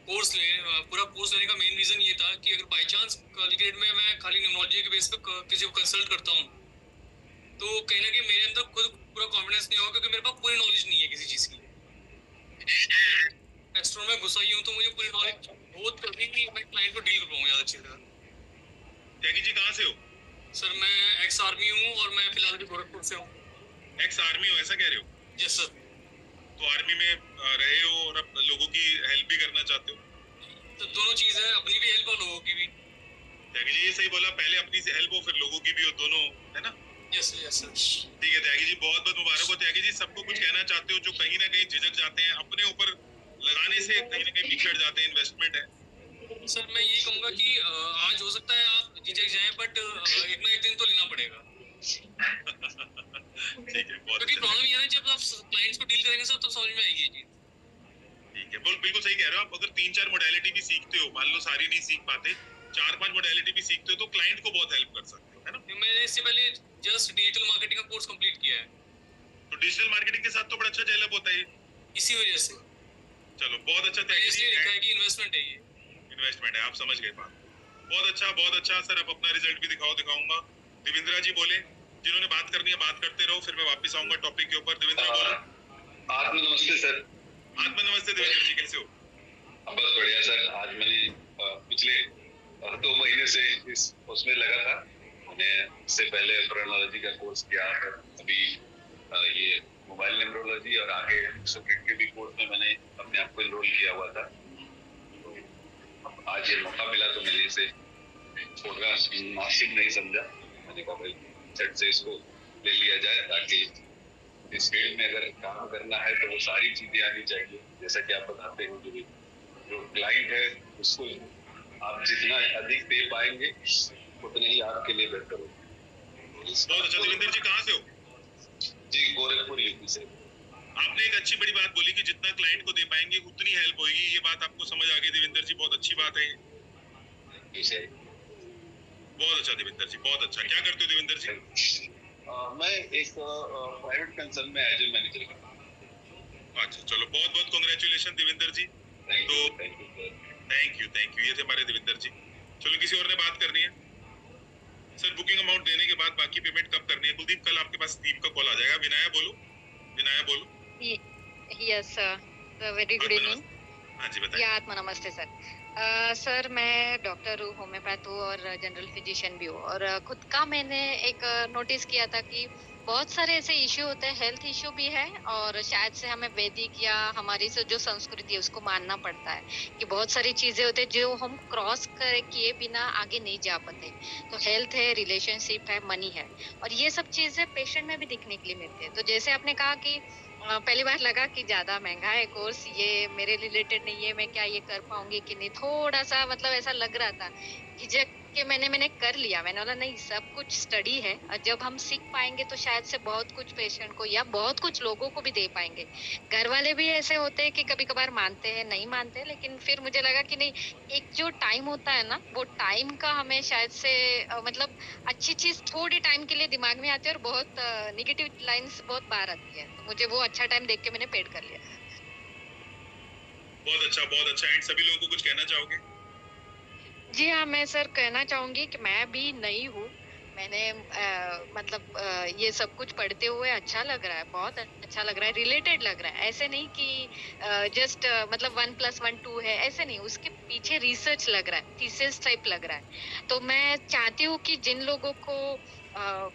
पूरा कोर्स लेने का मेन रीज़न ये था कि अगर बाई चांस कॉलेज में मैं खाली न्यूमोलॉजी के बेस पे किसी को कंसल्ट करता हूँ तो कहीं ना कहीं मेरे अंदर खुद पूरा कॉन्फिडेंस नहीं होगा, क्योंकि मेरे पास पूरी नॉलेज नहीं है किसी चीज़ की। एस्ट्रो में घुसा ही हूँ तो मुझे पूरी नॉलेज बहुत तभी मैं क्लाइंट को डील कर पाऊंगा ज़्यादा अच्छी तरह। त्यागी जी कहाँ से हो? सर मैं एक्स आर्मी हूँ और मैं फिलहाल भी गोरखपुर से हूँ। एक्स आर्मी हो, ऐसा कह रहे हो? Yes sir. तो आर्मी में रहे हो और अब लोगों की हेल्प भी करना चाहते हो? तो दोनों चीज़ है, अपनी भी हेल्प और लोगों की भी। त्यागी जी ये सही बोला, पहले अपनी से हेल्प हो फिर लोगों की भी हो, दोनों, है ना? Yes yes sir. ठीक है त्यागी जी, बहुत बहुत मुबारक हो। त्यागी जी सबको कुछ कहना चाहते हो जो कहीं ना कहीं झिझक जाते हैं, अपने ऊपर लगाने से कहीं ना कहीं पिछड़ जाते हैं, इन्वेस्टमेंट है? सर मैं यही कहूँगा कि आज हो सकता है आप झिझक जाएं, बट एक ना एक दिन तो लेना पड़ेगा। ठीक है, बहुत क्योंकि अच्छा। प्रॉब्लम ये है ना, जब आप क्लाइंट्स को डील करेंगे सर तब समझ में आएगी ये चीज़। ठीक है, बिल्कुल सही कह रहे हो आप। अगर 3-4 मोडेलिटी भी सीखते हो, मान लो सारी नहीं सीख पाते, 4-5 मोडेलिटी भी सीखते हो तो क्लाइंट को बहुत हेल्प कर सकते हो, है ना? मैंने इससे पहले जस्ट डिजिटल मार्केटिंग का कोर्स कंप्लीट किया है, तो डिजिटल मार्केटिंग के साथ तो बड़ा अच्छा डेवलप होता है ये। इसी वजह से चलो बहुत अच्छा मैंने त्यागी इसलिए जी, लिखा है कि इन्वेस्टमेंट है ये। इन्वेस्टमेंट है, आप समझ गए बात। बहुत अच्छा, बहुत अच्छा सर। अब अपना रिजल्ट भी दिखाऊंगा। देवेंद्रा जी बोले, जिन्होंने बात करनी है बात करते रहो, फिर मैं वापस आऊंगा टॉपिक के ऊपर। देवेंद्रा बोलो। आत्म नमस्ते सर। आत्मा नमस्ते देवेंद्र जी, कैसे हो? बस बढ़िया सर। आज मैंने पिछले 2 महीने से इस उसमें लगा था। मैंने इससे पहले एम्ब्रियोलॉजी का कोर्स किया, अभी ये मोबाइल न्यूमरोलॉजी और आगे सॉकेट के भी कोर्स में मैंने अपने आप को एनरोल किया हुआ था। तो आज ये मौका मिला तो मैंने इसे छोड़ना मुनासिब नहीं समझा। मैंने कहा भाई झट से इसको ले लिया जाए, ताकि इस फील्ड में अगर काम करना है तो वो सारी चीजें आनी चाहिए। जैसा कि आप बताते हैं कि जो क्लाइंट है उसको आप जितना अधिक दे पाएंगे उतने ही आपके लिए बेहतर होगा। बहुत अच्छा। देवेंद्र जी कहाँ से हो? जी गोरखपुर यूपी से। आपने एक अच्छी बड़ी बात बोली कि जितना क्लाइंट को दे पाएंगे उतनी हेल्प होगी। ये बात आपको समझ आ गई देवेंद्र जी, बहुत अच्छी बात है ये। बहुत अच्छा देवेंद्र जी, बहुत अच्छा। क्या करते हो देवेंद्र जी? मैं एक प्राइवेट कंसर्न में एज ए मैनेजर करता हूँ। अच्छा चलो, बहुत बहुत congratulation Devendra ji. Thank you. Thank you. ये थे हमारे देवेंद्र जी। चलो किसी और ने बात करनी है? सर बुकिंग अमाउंट देने के बाद बाकी पेमेंट कब करनी है? कुलदीप कल आपके पास टीम का कॉल आ जाएगा। विनाया बोलो। विनाया बोलो। Yes sir, very good evening. हाँ जी बताइए। आत्मा नमस्ते सर। सर मैं डॉक्टर हूँ, होम्योपैथ हूँ और जनरल फिजिशियन भी हूँ। और खुद का मैंने एक नोटिस किया था कि बहुत सारे ऐसे इश्यू होते हैं, हेल्थ इश्यू भी है और शायद से हमें वैदिक या हमारी जो संस्कृति है उसको मानना पड़ता है कि बहुत सारी चीजें होते हैं जो हम क्रॉस किए बिना आगे नहीं जा पाते। तो हेल्थ है, रिलेशनशिप है, मनी है और ये सब चीजें पेशेंट में भी दिखने के लिए मिलती है। तो जैसे आपने कहा कि पहली बार लगा कि ज्यादा महंगा है कोर्स, ये मेरे रिलेटेड नहीं है, मैं क्या ये कर पाऊंगी कि नहीं, थोड़ा सा मतलब ऐसा लग रहा था। झिझक के मैंने कर लिया। मैंने बोला नहीं, सब कुछ स्टडी है और जब हम सीख पाएंगे तो शायद से बहुत कुछ पेशेंट को या बहुत कुछ लोगों को भी दे पाएंगे। घर वाले भी ऐसे होते हैं कि कभी कभार मानते हैं, नहीं मानते, लेकिन फिर मुझे लगा कि नहीं, एक जो टाइम होता है ना, वो टाइम का हमें शायद से मतलब अच्छी चीज थोड़ी टाइम के लिए दिमाग में आती है और बहुत निगेटिव लाइंस बहुत बाहर आती है। तो मुझे वो अच्छा टाइम देख के मैंने पेड कर लिया। बहुत अच्छा, बहुत अच्छा। एंड सभी लोगों को कुछ कहना चाहोगे? जी हाँ, मैं सर कहना चाहूंगी कि मैं भी नई हूँ। मैंने मतलब ये सब कुछ पढ़ते हुए अच्छा लग रहा है, बहुत अच्छा लग रहा है, रिलेटेड लग रहा है। ऐसे नहीं कि जस्ट मतलब 1+1 2 है, ऐसे नहीं, उसके पीछे रिसर्च लग रहा है, थीसिस टाइप लग रहा है। तो मैं चाहती हूँ कि जिन लोगों को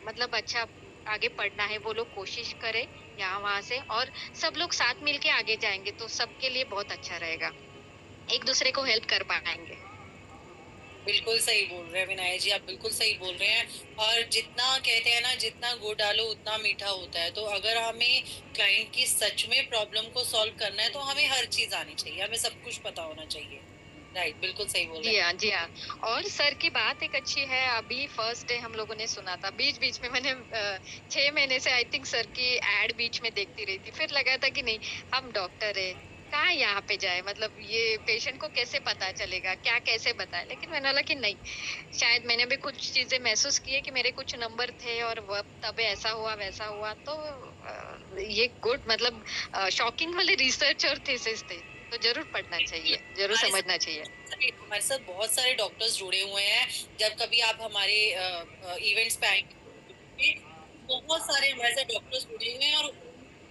मतलब अच्छा आगे पढ़ना है वो लोग कोशिश करें यहाँ वहाँ से, और सब लोग साथ मिलके आगे जाएंगे तो सबके लिए बहुत अच्छा रहेगा, एक दूसरे को हेल्प कर पाएंगे। बिल्कुल सही बोल रहे हैं विनायक जी, आप बिल्कुल सही बोल रहे हैं। और जितना कहते हैं ना, जितना गुड़ डालो उतना मीठा होता है। तो अगर हमें क्लाइंट की सच में प्रॉब्लम को सॉल्व करना है तो हमें हर चीज आनी चाहिए, हमें सब कुछ पता होना चाहिए। राइट, बिल्कुल सही बोल रहे हैं। जी हाँ। और सर की बात एक अच्छी है, अभी फर्स्ट डे हम लोगों ने सुना था, बीच बीच में मैंने 6 महीने से आई थिंक सर की एड बीच में देखती रही थी, फिर लगा था कि नहीं, हम डॉक्टर है, कहाँ यहाँ पे जाए, मतलब ये पेशेंट को कैसे पता चलेगा, क्या कैसे बताए। लेकिन मैंने बोला कि नहीं, शायद मैंने भी कुछ चीजें महसूस की है कि मेरे कुछ नंबर थे और वह तब ऐसा हुआ वैसा हुआ। तो ये गुड, मतलब शॉकिंग वाले रिसर्च और थीसिस थे, तो जरूर पढ़ना चाहिए, जरूर हमारे समझना चाहिए। हमारे साथ बहुत सारे डॉक्टर्स जुड़े हुए हैं। जब कभी आप हमारे इवेंट्स पे आएंगे, बहुत सारे हमारे साथ डॉक्टर्स जुड़े हुए हैं और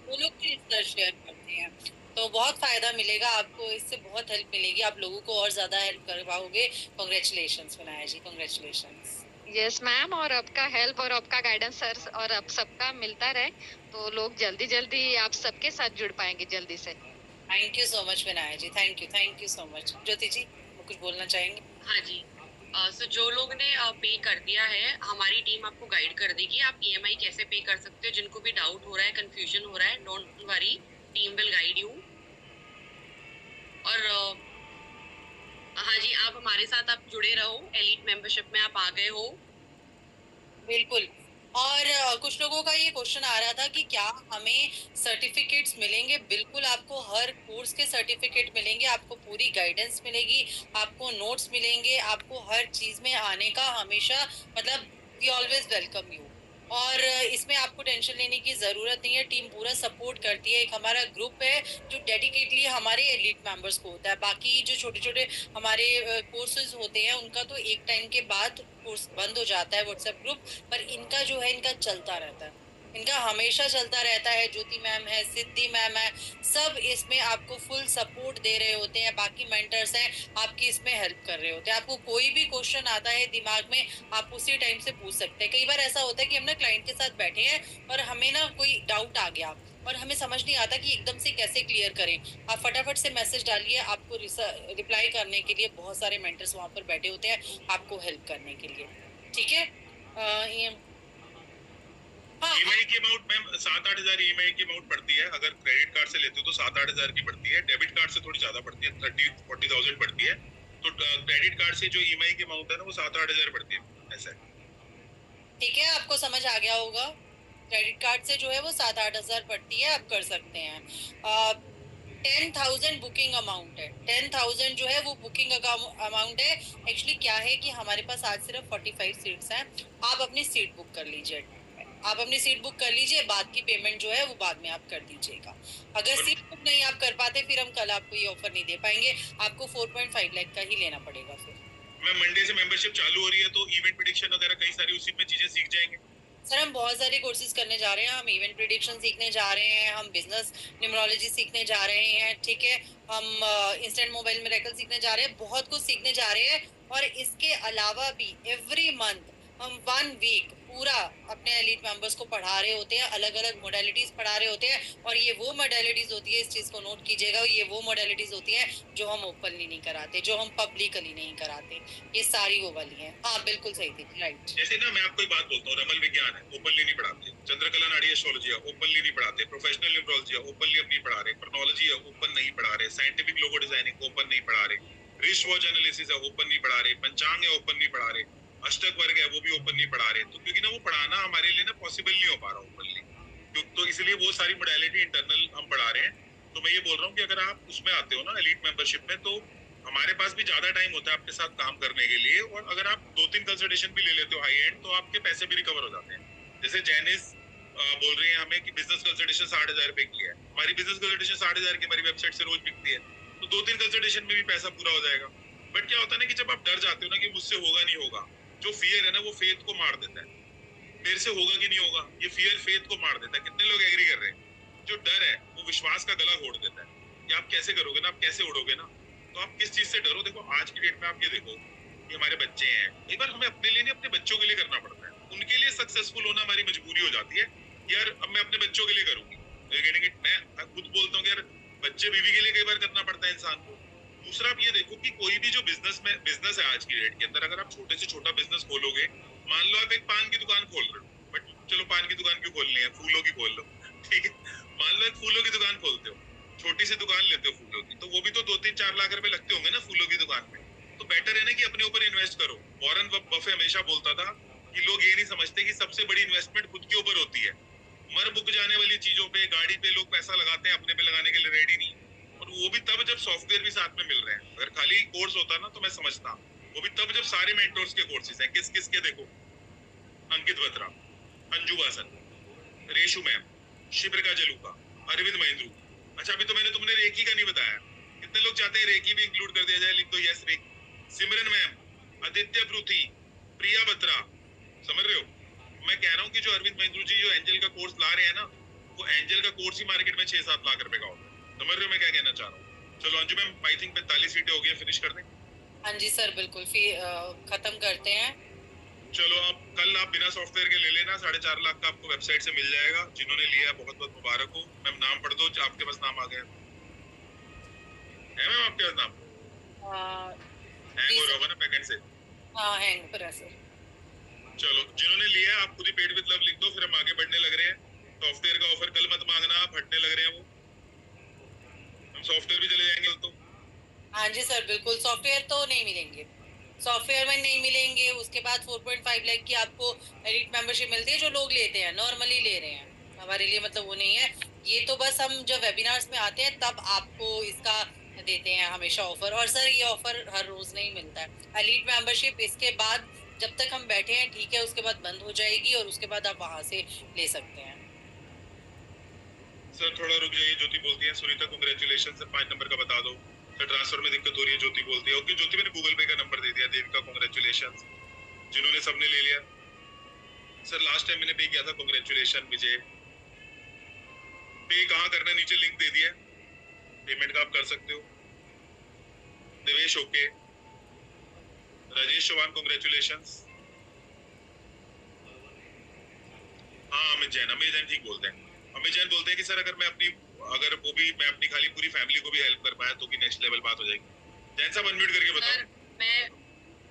वो लोग भी रिसर्च शेयर करते हैं। तो बहुत फायदा मिलेगा आपको, इससे बहुत हेल्प मिलेगी, आप लोगों को और ज्यादा हेल्प कर पाओगे। कॉन्ग्रेचुलेशंस विनाया जी, कॉन्ग्रेचुलेशंस। यस मैम, और आपका हेल्प और आपका गाइडेंस सर और आप सबका मिलता रहे तो लोग जल्दी जल्दी आप सबके साथ जुड़ पाएंगे जल्दी से। Thank you so much Vinaya ji, thank you so much. Jyoti ji, कुछ बोलना चाहेंगे? हाँ जी। सो जो लोग ने पे कर दिया है, हमारी टीम आपको गाइड कर देगी आप ईएमआई कैसे पे कर सकते हो। जिनको भी डाउट हो रहा है, कंफ्यूजन हो रहा है, don't worry, team will guide you. और हाँ जी, आप हमारे साथ आप जुड़े रहो, एलीट मेंबरशिप में आप आ गए हो। बिल्कुल। और कुछ लोगों का ये क्वेश्चन आ रहा था कि क्या हमें सर्टिफिकेट्स मिलेंगे? बिल्कुल, आपको हर कोर्स के सर्टिफिकेट मिलेंगे, आपको पूरी गाइडेंस मिलेगी, आपको नोट्स मिलेंगे, आपको हर चीज में आने का हमेशा, मतलब वी ऑलवेज वेलकम यू। और इसमें आपको टेंशन लेने की जरूरत नहीं है, टीम पूरा सपोर्ट करती है। एक हमारा ग्रुप है जो डेडिकेटली हमारे एलीट मेंबर्स को होता है। बाकी जो छोटे छोटे हमारे कोर्सेज होते हैं उनका तो एक टाइम के बाद कोर्स बंद हो जाता है व्हाट्सएप ग्रुप, पर इनका जो है इनका चलता रहता है, इनका हमेशा चलता रहता है। ज्योति मैम है, सिद्धि मैम है, सब इसमें आपको फुल सपोर्ट दे रहे होते हैं। बाकी मेंटर्स हैं, आपकी इसमें हेल्प कर रहे होते हैं। आपको कोई भी क्वेश्चन आता है दिमाग में, आप उसी टाइम से पूछ सकते हैं। कई बार ऐसा होता है कि हम ना क्लाइंट के साथ बैठे हैं और हमें ना कोई डाउट आ गया और हमें समझ नहीं आता कि एकदम से कैसे क्लियर करें। आप फटाफट से मैसेज डालिए, आपको रिप्लाई करने के लिए बहुत सारे मेंटर्स वहां पर बैठे होते हैं आपको हेल्प करने के लिए। ठीक है? हाँ, ईएमआई की अमाउंट मैम 7-8 हजार ईएमआई की अमाउंट पड़ती है। अगर क्रेडिट कार्ड से लेते हो तो 7-8 हजार की पड़ती है। डेबिट कार्ड से थोड़ी ज्यादा पड़ती है, 30-40,000 पड़ती है। तो क्रेडिट कार्ड से जो ईएमआई की अमाउंट है ना वो 7-8 हजार पड़ती है, ऐसा है। ठीक है, आपको समझ आ गया होगा। क्रेडिट कार्ड से जो है वो 7-8 हजार पड़ती है, आप कर सकते हैं। 10,000 बुकिंग अमाउंट है। 10,000 जो है वो बुकिंग अमाउंट है। एक्चुअली क्या है कि हमारे पास आज सिर्फ 45 सीट्स हैं। आप अपनी सीट बुक कर लीजिए, आप अपनी सीट बुक कर लीजिए, बाद की पेमेंट जो है वो बाद में आप कर दीजिएगा। अगर सीट बुक नहीं आप कर पाते फिर हम कल आपको ये ऑफर नहीं दे पाएंगे, आपको 4.5 लाख का ही लेना पड़ेगा। फिर मैम मंडे से मेंबरशिप चालू हो रही है तो इवेंट प्रेडिक्शन वगैरह कई सारी उसी में चीजें सीख जाएंगे। सर हम बहुत सारे कोर्सेज करने जा रहे हैं, हम इवेंट प्रेडिक्शन सीखने जा रहे हैं, हम बिजनेस न्यूमरोलॉजी सीखने जा रहे हैं, ठीक है, हम इंस्टेंट मोबाइल मिरेकल सीखने जा रहे हैं, बहुत कुछ सीखने जा रहे हैं। और इसके अलावा भी एवरी मंथ हम 1 वीक पूरा अपने एलीट मेंबर्स को पढ़ा रहे होते हैं, अलग अलग मोडेलिटीज पढ़ा रहे होते हैं। और ये वो मोडेलिटीज होती है, इस चीज को नोट कीजिएगा, ये वो मोडेलिटीज होती है जो हम ओपनली नहीं कराते, जो हम पब्लिकली नहीं कराते, ये सारी वो वाली हैं। हाँ बिल्कुल सही थी, राइट। जैसे ना मैं आपको एक बात बोलता हूँ, रमल विज्ञान है ओपनली नहीं पढ़ाते, चंद्रकला नाड़ी एस्ट्रोलॉजी है ओपनली नहीं पढ़ाते, प्रोफेशनल न्यूमरोलॉजी है ओपनली अब नहीं पढ़ा रहे, क्रोनोलॉजी है ओपन नहीं पढ़ा रहे, साइंटिफिक लोगो डिजाइनिंग ओपन नहीं पढ़ा रहे, रिस्ट वॉच एनालिसिस है ओपन नहीं पढ़ा रहे, पंचांग है ओपन नहीं पढ़ा रहे, अष्टक वर्ग है वो भी ओपन नहीं पढ़ा रहे। तो क्योंकि ना वो पढ़ाना हमारे लिए ना पॉसिबल नहीं हो पा रहा ओपनली, तो इसलिए वो सारी मोडेलिटी इंटरनल हम पढ़ा रहे हैं। तो मैं ये बोल रहा हूँ कि अगर आप उसमें आते हो ना एलीट मेंबरशिप में, तो हमारे पास भी ज्यादा टाइम होता है आपके साथ काम करने के लिए। और अगर आप 2-3 कंसल्टेशन भी ले लेते हो हाई एंड, तो आपके पैसे भी रिकवर हो जाते हैं। जैसे जैनिस बोल रही है हमें कि बिजनेस कंसल्टेशन 60,000 रुपए की है, हमारी बिजनेस कंसल्टेशन 60,000 की हमारी वेबसाइट से रोज बिकती है, तो 2-3 कंसल्टेशन में भी पैसा पूरा हो जाएगा। बट क्या होता है ना कि जब आप डर जाते हो ना कि मुझसे होगा नहीं होगा, जो फियर है ना वो फेथ को मार देता है। मेरे से होगा कि नहीं होगा, ये फियर फेथ को मार देता है। कितने लोग एग्री कर रहे हैं? जो डर है वो विश्वास का गला घोट देता है कि आप कैसे करोगे ना, आप कैसे उड़ोगे ना। तो आप किस चीज से डरो? देखो आज की डेट में आप ये देखो कि हमारे बच्चे हैं, एक बार हमें अपने लिए नहीं अपने बच्चों के लिए करना पड़ता है। उनके लिए सक्सेसफुल होना हमारी मजबूरी हो जाती है। यार अब मैं अपने बच्चों के लिए करूंगी, मैं खुद बोलता हूँ यार बच्चे बीवी के लिए कई बार करना पड़ता है इंसान को। दूसरा आप ये देखो कि कोई भी जो बिजनेस है आज की डेट के अंदर, अगर आप छोटे से छोटा बिजनेस खोलोगे, मान लो आप एक पान की दुकान खोल रहे हो, बट चलो पान की दुकान क्यों खोलनी है, फूलों की खोल लो, ठीक है। मान लो एक फूलों की दुकान खोलते हो, छोटी सी दुकान लेते हो फूलों की, तो वो भी तो 2-3-4 लाख रुपए लगते होंगे ना फूलों की दुकान में। तो बेटर है ना कि अपने ऊपर इन्वेस्ट करो। वॉरेन बफे हमेशा बोलता था कि लोग ये नहीं समझते कि सबसे बड़ी इन्वेस्टमेंट खुद के ऊपर होती है। मर बुक जाने वाली चीजों पे, गाड़ी पे लोग पैसा लगाते हैं, अपने पे लगाने के लिए रेडी नहीं। और वो भी तब जब सॉफ्टवेयर भी साथ में मिल रहे हैं। अगर खाली कोर्स होता ना तो मैं समझता, वो भी तब जब सारे मेंटोर्स के कोर्सेज हैं। किस किस के देखो, अंकित बत्रा, अंजू वासन, रेशु मैम, शिप्रिका जलूका, अरविंद महेंद्रू। अच्छा अभी तो मैंने तुमने रेकी का नहीं बताया, कितने लोग चाहते हैं रेकी भी इंक्लूड कर दिया जाए? लिख दो यस रेकी। सिमरन मैम, आदित्य प्रूथी, प्रिया बत्रा, समझ रहे हो? मैं कह रहा हूँ कि जो अरविंद महेंद्रू जी जो एंजल का कोर्स ला रहे हैं ना, वो एंजल का कोर्स ही मार्केट में 6-7 लाख रुपए का होगा। समझ रहे हो मैं क्या कहना चाह रहा हूँ? चलो अंजू मैम, आई थिंक 45 सीटें हो गई, फिनिश कर दें। हाँ जी सर, बिल्कुल खत्म करते हैं। चलो अब कल आप बिना सॉफ्टवेयर के ले लेना, 4.5 लाख का आपको वेबसाइट से मिल जाएगा। जिन्होंने लिया बहुत बहुत मुबारक हो। मैम नाम पढ़ दो, आपके पास नाम आ गया है मैम, आपके पास नाम हैंग हो रहा होगा ना पैकेट से? हाँ हैंग पर है सर। चलो जिन्होंने लिया आप खुद ही पेड विद लव लिख दो, फिर हम आगे बढ़ने लग रहे हैं। सॉफ्टवेयर का ऑफर कल मत मांगना, आप हटने लग रहे हैं वो, हम सॉफ्टवेयर भी चले जाएंगे तो। हाँ जी सर बिल्कुल, सॉफ्टवेयर तो नहीं मिलेंगे, सॉफ्टवेयर में नहीं मिलेंगे। उसके बाद 4.5 लाख की आपको एलिट मेंबरशिप मिलती है, जो लोग लेते हैं नॉर्मली ले रहे हैं। हमारे लिए मतलब वो नहीं है ये, तो बस हम जब वेबिनार्स में आते हैं तब आपको इसका देते हैं हमेशा ऑफर। और सर ये ऑफर हर रोज नहीं मिलता है। एलिट मेंबरशिप इसके बाद जब तक हम बैठे हैं ठीक है, उसके बाद बंद हो जाएगी और उसके बाद आप वहां से ले सकते हैं। सर थोड़ा रुक जाइए, ज्योति बोलती है। सुनीता कांग्रेचुलेशन सर, 5 नंबर का बता दो सर। ट्रांसफर में दिक्कत हो रही है, ज्योति बोलती है। ओके ज्योति, मैंने गूगल पे का नंबर दे दिया। देविका कांग्रेचुलेशन, जिन्होंने सबने ले लिया सर। लास्ट टाइम मैंने पे किया था, कांग्रेचुलेशन विजय। पे कहाँ करना है, नीचे लिंक दे दिया, पेमेंट का आप कर सकते हो। Devesh okay, Rajesh Chauhan congratulation. हाँ अमित जैन ठीक बोलते हैं। अमित जैन बोलते हैं कि सर अगर मैं अपनी खाली पूरी फैमिली को भी हेल्प कर पाया तो भी नेक्स्ट लेवल बात हो जाएगी। जैन साहब अनम्यूट करके बताओ। सर मैं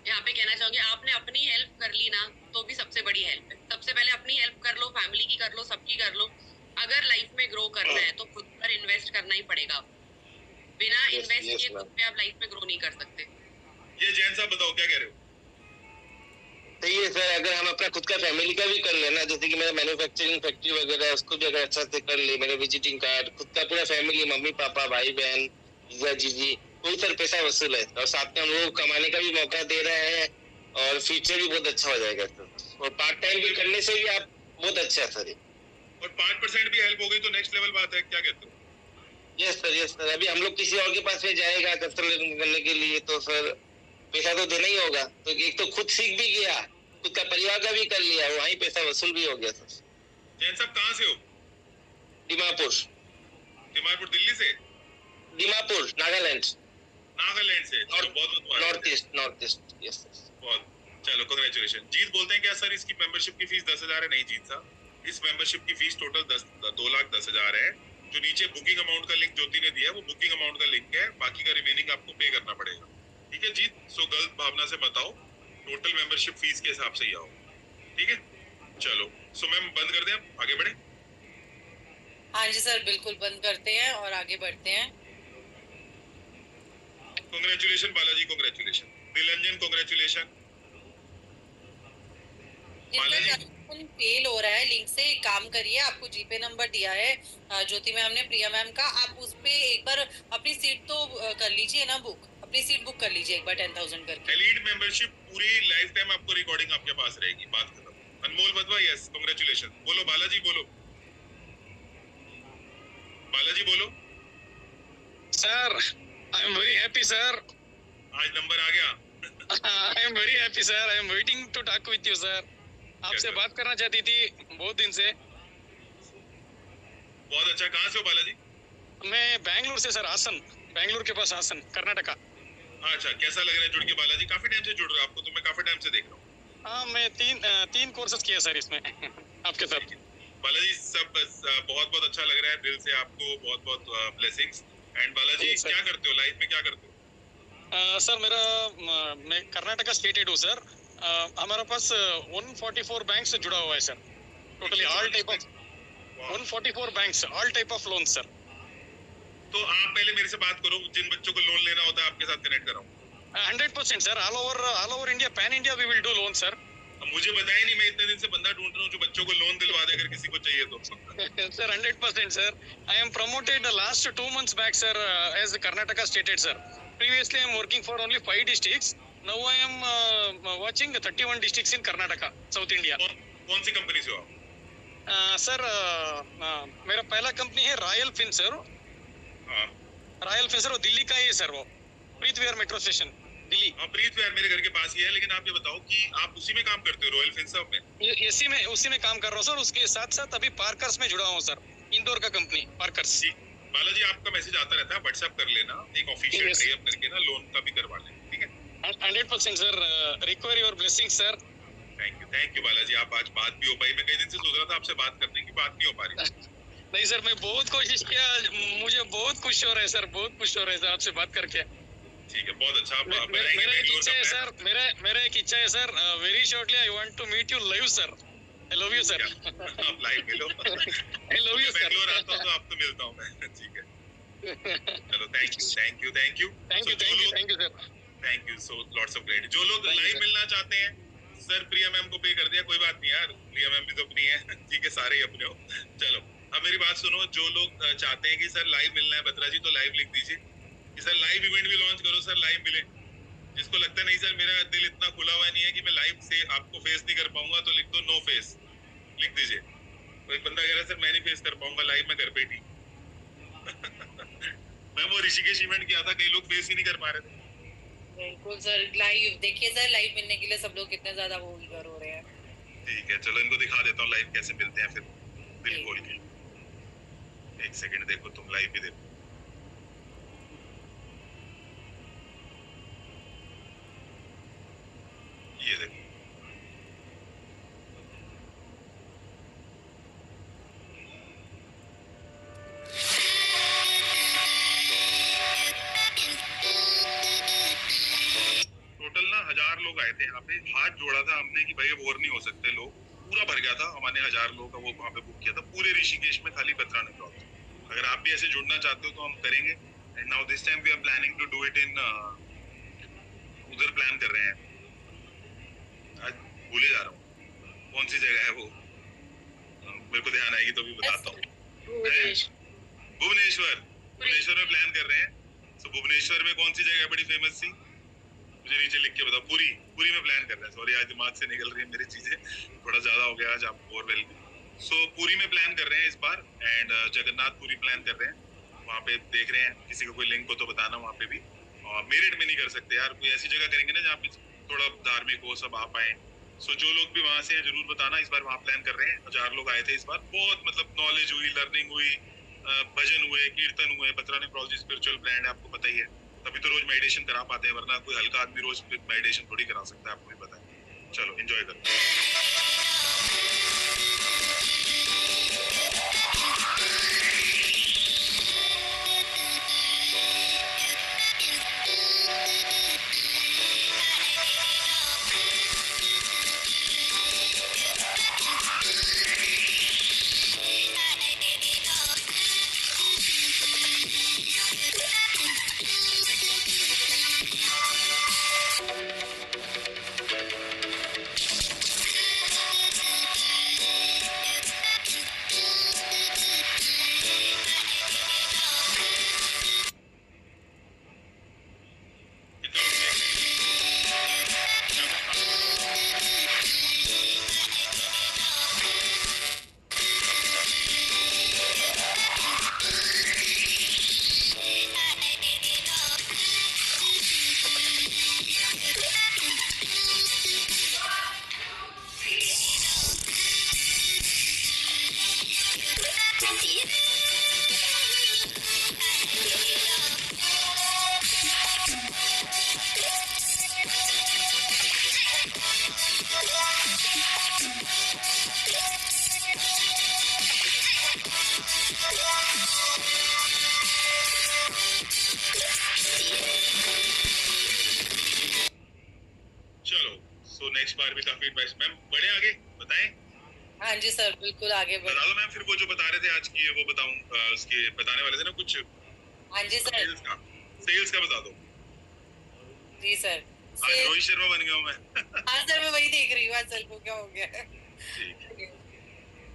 यहाँ पे कहना चाहूंगी, आपने अपनी हेल्प कर ली ना तो भी सबसे बड़ी हेल्प है। सबसे पहले अपनी हेल्प कर लो, फैमिली की कर लो, सबकी कर लो। अगर लाइफ में ग्रो करना है तो खुद पर इन्वेस्ट करना ही पड़ेगा। बिना इन्वेस्ट किए खुद पे आप लाइफ में ग्रो नहीं कर सकते। ये जैन साहब बताओ क्या कह रहे हो? सही है सर, अगर हम अपना खुद का फैमिली का भी कर लेना, जैसे कि मेरा मैन्युफैक्चरिंग फैक्ट्री वगैरह है, उसको भी अगर अच्छा से कर ले, मेरे विजिटिंग कार्ड, खुद का पूरा फैमिली, मम्मी पापा भाई बहन जीजा जीजी, कोई सर पैसा वसूल है। और साथ में हम लोग कमाने का भी मौका दे रहे हैं और फ्यूचर भी बहुत अच्छा हो जाएगा सर। और पार्ट टाइम भी करने से भी आप बहुत अच्छा है सर। और 5% भी हेल्प हो गई तो नेक्स्ट लेवल बात है, क्या कहते हो? Yes sir. अभी हम लोग किसी और के पास में जाएगा कस्टमर करने के लिए तो सर पैसा तो देना ही होगा। तो एक तो खुद सीख भी गया, खुद का परिवार का भी कर लिया, वहीं पैसा वसूल भी हो गया सर। जैन साहब कहाँ से हो? दीमापुर दिल्ली से? दीमापुर नागालैंड से। बहुत नॉर्थ ईस्ट यस सर। बहुत चलो कांग्रेचुलेशन। जीत बोलते हैं क्या सर इसकी मेंबरशिप की फीस 10,000 है? नहीं जीत साहब, इस मेंबरशिप की फीस टोटल 2,10,000 है। जो नीचे बुकिंग अमाउंट का लिंक ज्योति ने दिया वो बुकिंग अमाउंट का लिंक है, बाकी का रिमेनिंग आपको पे करना पड़ेगा। ठीक है जीत, सो गलत भावना से मत आओ, टोटल मेंबरशिप फीस के हिसाब से ही आओ। ठीक है चलो, सो मैम बंद कर दें, आप आगे बढ़े। हाँ जी सर बिल्कुल बंद करते हैं और आगे बढ़ते हैं। Congratulation Balaji, congratulation Dilanjan, congratulation Balaji. Fail हो रहा है लिंक से, एक काम करिए, आपको जीपे नंबर दिया है ज्योति मैम ने, प्रिया मैम का, आप उस पे एक बार अपनी सीट तो कर लीजिए ना बुक, अपनी सीट बुक कर लीजिए एक बार 10,000 करके। एलीट मेंबरशिप पूरी लाइफ टाइम आपको रिकॉर्डिंग आपके पास रहेगी, बात खत्म। Anmol Badwa yes congratulation. बोलो बालाजी, बोलो बालाजी, बोलो sir. I am very happy sir, आज नंबर आ गया। I am very happy sir, I am waiting to talk with you sir. आपसे बात करना चाहती थी बहुत दिन से। बहुत अच्छा, कहाँ से हो बालाजी? मैं बैंगलोर से सर, हासन, बैंगलोर के पास हासन, कर्नाटका। अच्छा कैसा लग रहा है जुड़ के बालाजी? काफी टाइम से जुड़ रहे हो, आपको तो मैं काफी टाइम से देख रहा हूँ। हाँ मैं तीन कोर्सेज किए सर इसमें आपके साथ। बालाजी सब बहुत बहुत अच्छा लग रहा है, दिल से आपको बहुत बहुत ब्लेसिंग्स। एंड बालाजी क्या करते हो लाइफ में, क्या करते हो? सर मैं कर्नाटका स्टेटेड हूँ सर। हमारे पास 144 बैंक से जुड़ा हुआ है sir, totally all type of 144 banks, all type of loan sir. तो आप पहले मेरे से बात करो, जिन बच्चों को लोन लेना होता है आपके साथ कनेक्ट कराऊं। 100% sir, all over India, pan India we will do loan sir. अब मुझे बताया नहीं, मैं इतने दिन से बंदा ढूंढ रहा हूँ जो बच्चों को लोन दिलवा दे अगर किसी को चाहिए तो। Sir, 100%, sir. I am promoted the last 2 months back, sir, as Karnataka state head, sir. Previously, I am working for only 5 districts. Now I am watching 31 districts in Karnataka, South India. कौन सी कंपनी से हो आप? सर मेरा पहला कंपनी है रॉयल फिन, सर. हाँ रॉयल फिन, सर, वो दिल्ली का ही है, सर. वो प्रीत विहार मेट्रो स्टेशन, दिल्ली. हाँ, प्रीत विहार मेरे घर के पास ही है, लेकिन आप ये बताओ कि आप उसी में काम करते हो, रॉयल फिनसर्व में? उसी में काम कर रहा हूँ, सर. उसके साथ साथ अभी पार्कर्स में जुड़ा हूँ, सर. इंदौर का कंपनी पार्कर्स. बालाजी, आपका मैसेज आता रहता है, व्हाट्सएप कर लेना, एक ऑफिशियल टाई अप करके ना लोन का भी करवा लेना, ठीक है? 100%, sir. Require your blessing, sir. Thank you Balaji. आप आज बात भी हो पाई. मैं कई दिन से सोच रहा था आपसे बात करने की, बात नहीं हो पा रही. नहीं सर, मैं बहुत कोशिश किया. मुझे बहुत खुश हो रहा है, सर. बहुत खुश हो रहा है, सर, आपसे बात करके. ठीक है, बहुत अच्छा. मेरा एक इच्छा है, सर. मेरा एक इच्छा है, sir. Very shortly I want to meet you live, sir. I love you, sir. आप लाइव मिलो. I love you, sir. Bangalore आता हूं तो आपको मिलता हूं मैं. ठीक है, चलो. Thank you, sir. Thank you. So lots of great. जो लोग लाइव मिलना चाहते हैं, सर प्रिया मैम को पे कर दिया, कोई बात नहीं यार, प्रिया मैम भी तो अपनी है. ठीक है, सारे ही अपने हो. चलो, अब मेरी बात सुनो. जो लोग चाहते हैं कि सर लाइव मिलना है बत्रा जी, तो लाइव लिख दीजिए कि सर लाइव इवेंट भी लॉन्च करो, सर लाइव मिले. जिसको लगता नहीं सर मेरा दिल इतना खुला हुआ नहीं है कि मैं लाइव से आपको फेस नहीं कर पाऊंगा, तो लिख दो नो फेस, लिख दीजिए. कोई बंदा कह रहा है सर मैं नहीं फेस कर पाऊंगा लाइव में, घर पे ही. मैं वो ऋषिकेश इवेंट किया था, कई लोग फेस ही नहीं कर पा रहे थे. बिल्कुल सर. लाइव देखिए सर, लाइव मिलने के लिए सब लोग कितने ज्यादा वो ईगर हो रहे हैं. ठीक है, चलो इनको दिखा देता हूँ लाइव कैसे मिलते हैं फिर, दिल खोल के. एक सेकंड देखो, तुम लाइव भी देखो. ये देखो, टोटल ना 1000 लोग आए थे यहाँ पे. हाथ जोड़ा था हमने कि भाई अब और नहीं हो सकते लोग. पूरा भर गया था. हमने 1000 लोगों का वो वहाँ पे बुक किया था पूरे ऋषिकेश में, खाली बत्रा ने ड्रॉप. अगर आप भी ऐसे जुड़ना चाहते हो तो हम करेंगे. And now this time we are planning to do it in, उधर प्लान कर रहे हैं. आज भूले जा रहा हूँ कौन सी जगह है वो, मेरे को ध्यान आएगी तो भी बताता हूँ. भुवनेश्वर में प्लान कर रहे हैं. तो भुवनेश्वर में कौन सी जगह बड़ी फेमस थी, मुझे नीचे लिख के बताओ. पूरी में प्लान कर रहे हैं. सॉरी, आज दिमाग से निकल रही है मेरी चीजें, थोड़ा ज्यादा हो गया आज. आप बोरवेल में. सो पूरी में प्लान कर रहे हैं इस बार. एंड जगन्नाथपुरी प्लान कर रहे हैं. वहाँ पे देख रहे हैं, किसी को कोई लिंक हो तो बताना. वहाँ पे भी. और मेरठ में नहीं कर सकते यार, कोई ऐसी जगह करेंगे ना जहाँ पे थोड़ा धार्मिक हो, सब आ पाए. सो जो लोग भी वहाँ से हैं जरूर बताना. इस बार वहाँ प्लान कर रहे हैं. 1000 लोग आए थे इस बार. बहुत मतलब नॉलेज हुई, लर्निंग हुई, भजन हुए, कीर्तन हुए. बत्रा नेफ्रोलॉजी स्पिरिचुअल ब्रांड है, आपको पता ही है. तभी तो रोज मेडिटेशन करा पाते हैं, वरना कोई हल्का आदमी रोज मेडिटेशन थोड़ी करा सकता है, आपको भी पता है. चलो एंजॉय करो. नेक्स्ट बार भी काफी बेस्ट. मैम बढ़े आगे बताएं. हाँ जी सर, बिल्कुल आगे बढ़े. बता दो मैम. फिर वो जो बता रहे थे आज की, वो बताऊं, उसके बताने वाले थे ना कुछ. हाँ जी सर. सेल्स का बता दो. जी सर. आज रोहित शर्मा बन गया हूँ मैं। हाँ सर, मैं वही देख रही हूँ आजकल को क्या हो गया है।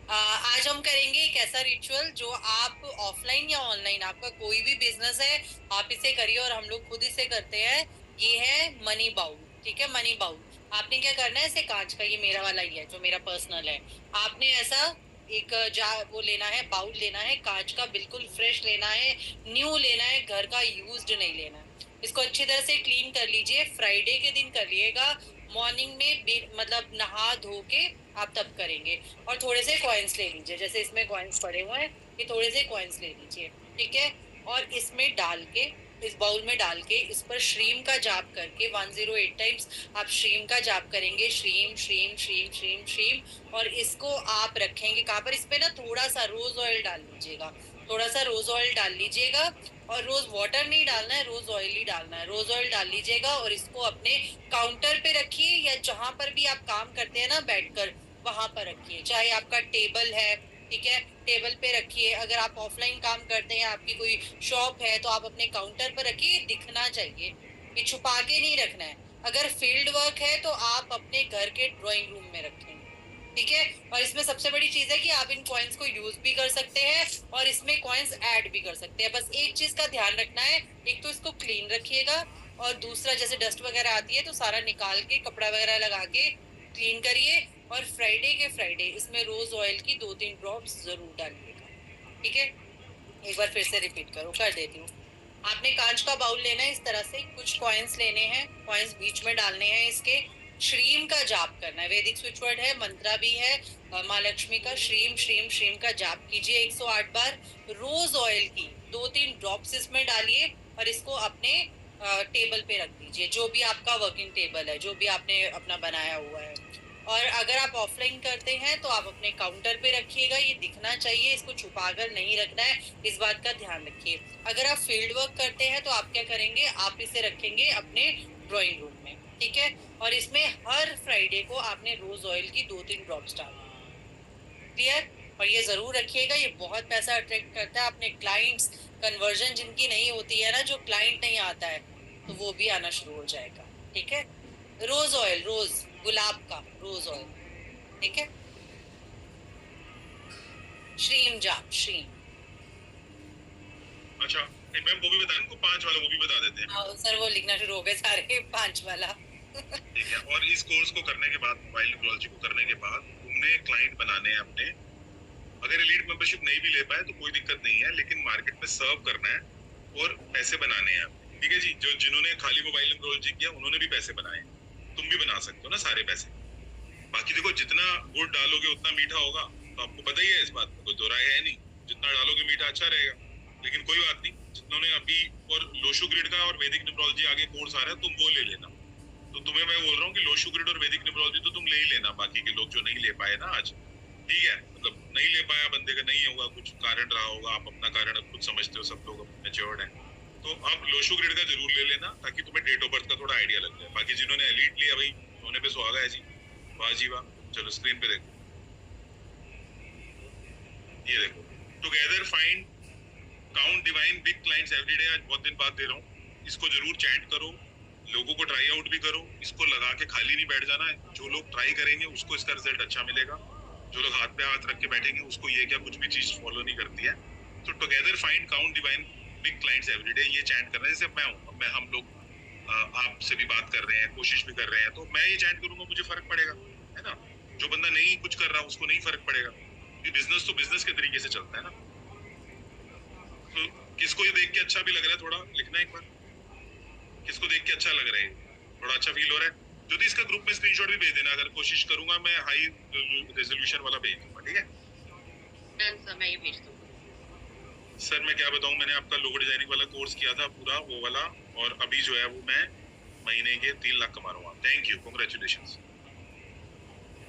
आज हम करेंगे एक ऐसा रिचुअल जो आप ऑफलाइन या ऑनलाइन, आपका कोई भी बिजनेस है आप इसे करिए, और हम लोग खुद इसे करते हैं। ये है मनी बाउल, ठीक है, मनी बाउल। आपने क्या करना है, इसे कांच का, ये मेरा वाला ही है जो मेरा पर्सनल है। आपने ऐसा एक वो लेना है, बाउल लेना है कांच का, बिल्कुल फ्रेश लेना है, न्यू लेना है, घर का यूज्ड नहीं लेना है। इसको अच्छी तरह से क्लीन कर लीजिए। फ्राइडे के दिन करिएगा, मॉर्निंग में मतलब नहा धो के आप तब करेंगे। और थोड़े से कॉइन्स ले लीजिए, जैसे इसमें कॉइन्स पड़े हुए हैं, ये थोड़े से कॉइन्स ले लीजिए, ठीक है। और इसमें डाल के, इस बाउल में डाल के, इस पर श्रीम का जाप करके 108 टाइम्स आप श्रीम का जाप करेंगे। श्रीम श्रीम श्रीम श्रीम श्रीम। और इसको आप रखेंगे कहाँ पर, इस पे ना थोड़ा सा रोज ऑयल डाल लीजिएगा, थोड़ा सा रोज ऑयल डाल लीजिएगा। और रोज वाटर नहीं डालना है, रोज ऑयल ही डालना है। रोज ऑयल डाल लीजिएगा और इसको अपने काउंटर पे रखिए, या जहां पर भी आप काम करते हैं ना बैठकर, वहां पर रखिए। चाहे आपका टेबल है, ठीक है, टेबल पे रखिए। अगर आप ऑफलाइन काम करते हैं, आपकी कोई शॉप है, तो आप अपने काउंटर पर रखिए, दिखना चाहिए, ये छुपा के नहीं रखना है। अगर फील्ड वर्क है तो आप अपने घर के ड्राइंग रूम में रखें, ठीक है। और इसमें सबसे बड़ी चीज है कि आप इन कॉइन्स को यूज भी कर सकते हैं और इसमें कॉइन्स ऐड भी कर सकते हैं। बस एक चीज का ध्यान रखना है, एक तो इसको क्लीन रखिएगा, और दूसरा जैसे डस्ट वगैरह आती है तो सारा निकाल के कपड़ा वगैरह लगा के क्लीन करिए। और फ्राइडे के फ्राइडे इसमें रोज ऑयल की 2-3 ड्रॉप्स जरूर डालिएगा, ठीक है। एक बार फिर से रिपीट कर देती हूँ। आपने कांच का बाउल लेना है, इस तरह से कुछ कॉइन्स लेने हैं, कॉइन्स बीच में डालने हैं, इसके श्रीम का जाप करना है। वैदिक स्विच वर्ड है, मंत्रा भी है माँ लक्ष्मी का। श्रीम श्रीम श्रीम का जाप कीजिए 108 बार। रोज ऑयल की 2-3 ड्रॉप्स इसमें डालिए और इसको अपने टेबल पे रख दीजिए, जो भी आपका वर्किंग टेबल है, जो भी आपने अपना बनाया हुआ है। और अगर आप ऑफलाइन करते हैं तो आप अपने काउंटर पे रखिएगा, ये दिखना चाहिए, इसको छुपाकर नहीं रखना है, इस बात का ध्यान रखिए। अगर आप फील्ड वर्क करते हैं तो आप क्या करेंगे, आप इसे रखेंगे अपने ड्राइंग रूम में, ठीक है। और इसमें हर फ्राइडे को आपने रोज ऑयल की 2-3 ड्रॉप्स डालना, क्लियर। और ये जरूर रखिएगा, ये बहुत पैसा अट्रैक्ट करता है। अपने क्लाइंट्स, कन्वर्जन जिनकी नहीं होती है ना, जो क्लाइंट नहीं आता है, तो वो भी आना शुरू हो जाएगा, ठीक है। रोज ऑयल, रोज गुलाब का रोज ऑयल, ठीक है। श्रीम जाप, श्रीम। अच्छा मैम, वो भी बता, इनको 5 वाला वो भी बता देते हैं। हाँ सर, वो लिखना शुरू हो गए सारे 5 वाला। ठीक है। और इस कोर्स को करने के बाद, मोबाइल न्यूमरोलॉजी को करने के बाद, तुमने क्लाइंट बनाने हैं अपने। अगर एलीट मेंबरशिप नहीं भी ले पाए तो कोई दिक्कत नहीं है, लेकिन मार्केट में सर्व करना है और पैसे बनाने हैं, ठीक है जी। जो जिन्होंने खाली मोबाइल न्यूमरोलॉजी किया उन्होंने भी पैसे बनाए, तुम भी बना सकते हो ना सारे पैसे। बाकी देखो, जितना गुड़ डालोगे उतना मीठा होगा, तो आपको पता ही है, इस बात में कोई दो राय है नहीं। जितना डालोगे मीठा अच्छा रहेगा। लेकिन कोई बात नहीं, जिन्होंने अभी, और लोशु ग्रिड का और वैदिक न्यूमरोलॉजी आगे कोर्स आ रहा है, तुम वो ले लेना। तो तुम्हें मैं बोल रहा हूँ कि लोशु ग्रिड और वैदिक न्यूमरोलॉजी तो तुम ले ही लेना। बाकी के लोग जो नहीं ले पाए ना आज, ठीक है, मतलब नहीं ले पाया बंदे का, नहीं होगा, कुछ कारण रहा होगा, आप अपना कारण खुद समझते हो, सब लोग मैच्योर्ड है, तो आप लोशु ग्रिड का जरूर ले लेना, ताकि तुम्हें डेट ऑफ बर्थ का थोड़ा आइडिया लग जाए। बाकी जिन्होंने एलीट लिया भाई, सोने पे सुहागा है जी, वाह जी वाह। चलो स्क्रीन पे देखो, ये देखो, together find count divine big clients every day. आज बहुत दिन बाद दे रहा हूँ, इसको जरूर चैंट करो, लोगों को ट्राई आउट भी करो, इसको लगा के खाली नहीं बैठ जाना है। जो लोग ट्राई करेंगे उसको इसका रिजल्ट अच्छा मिलेगा, जो लोग हाथ पे हाथ रख के बैठेंगे उसको ये क्या कुछ भी चीज फॉलो नहीं करती है। तो together find count divine big clients every day, ये चैंट करना है। जैसे मैं हूँ, मैं, हम लोग आपसे भी बात कर रहे हैं, कोशिश भी कर रहे हैं, तो मैं ये चैंट करूंगा, मुझे फर्क पड़ेगा, है ना। जो बंदा नहीं कुछ कर रहा उसको नहीं फर्क पड़ेगा, क्योंकि बिजनेस तो बिजनेस के तरीके से चलता है ना। तो किसको ये देख के अच्छा भी लग रहा है, थोड़ा लिखना एक बार, किसको देख के अच्छा लग रहा है, थोड़ा अच्छा फील हो रहा है। जो इसका ग्रुप में स्क्रीनशॉट भी भेज देना, अगर कोशिश करूंगा मैं हाई रेजोल्यूशन वाला भेज दूंगा, ठीक है सर। मैं ये भेज दूंगा सर। मैं क्या बताऊं, मैंने आपका लोगो डिजाइनिंग वाला कोर्स किया था पूरा, वो वाला, और अभी जो है वो मैं महीने के 3 लाख कमा रहा हूँ। Thank you, congratulations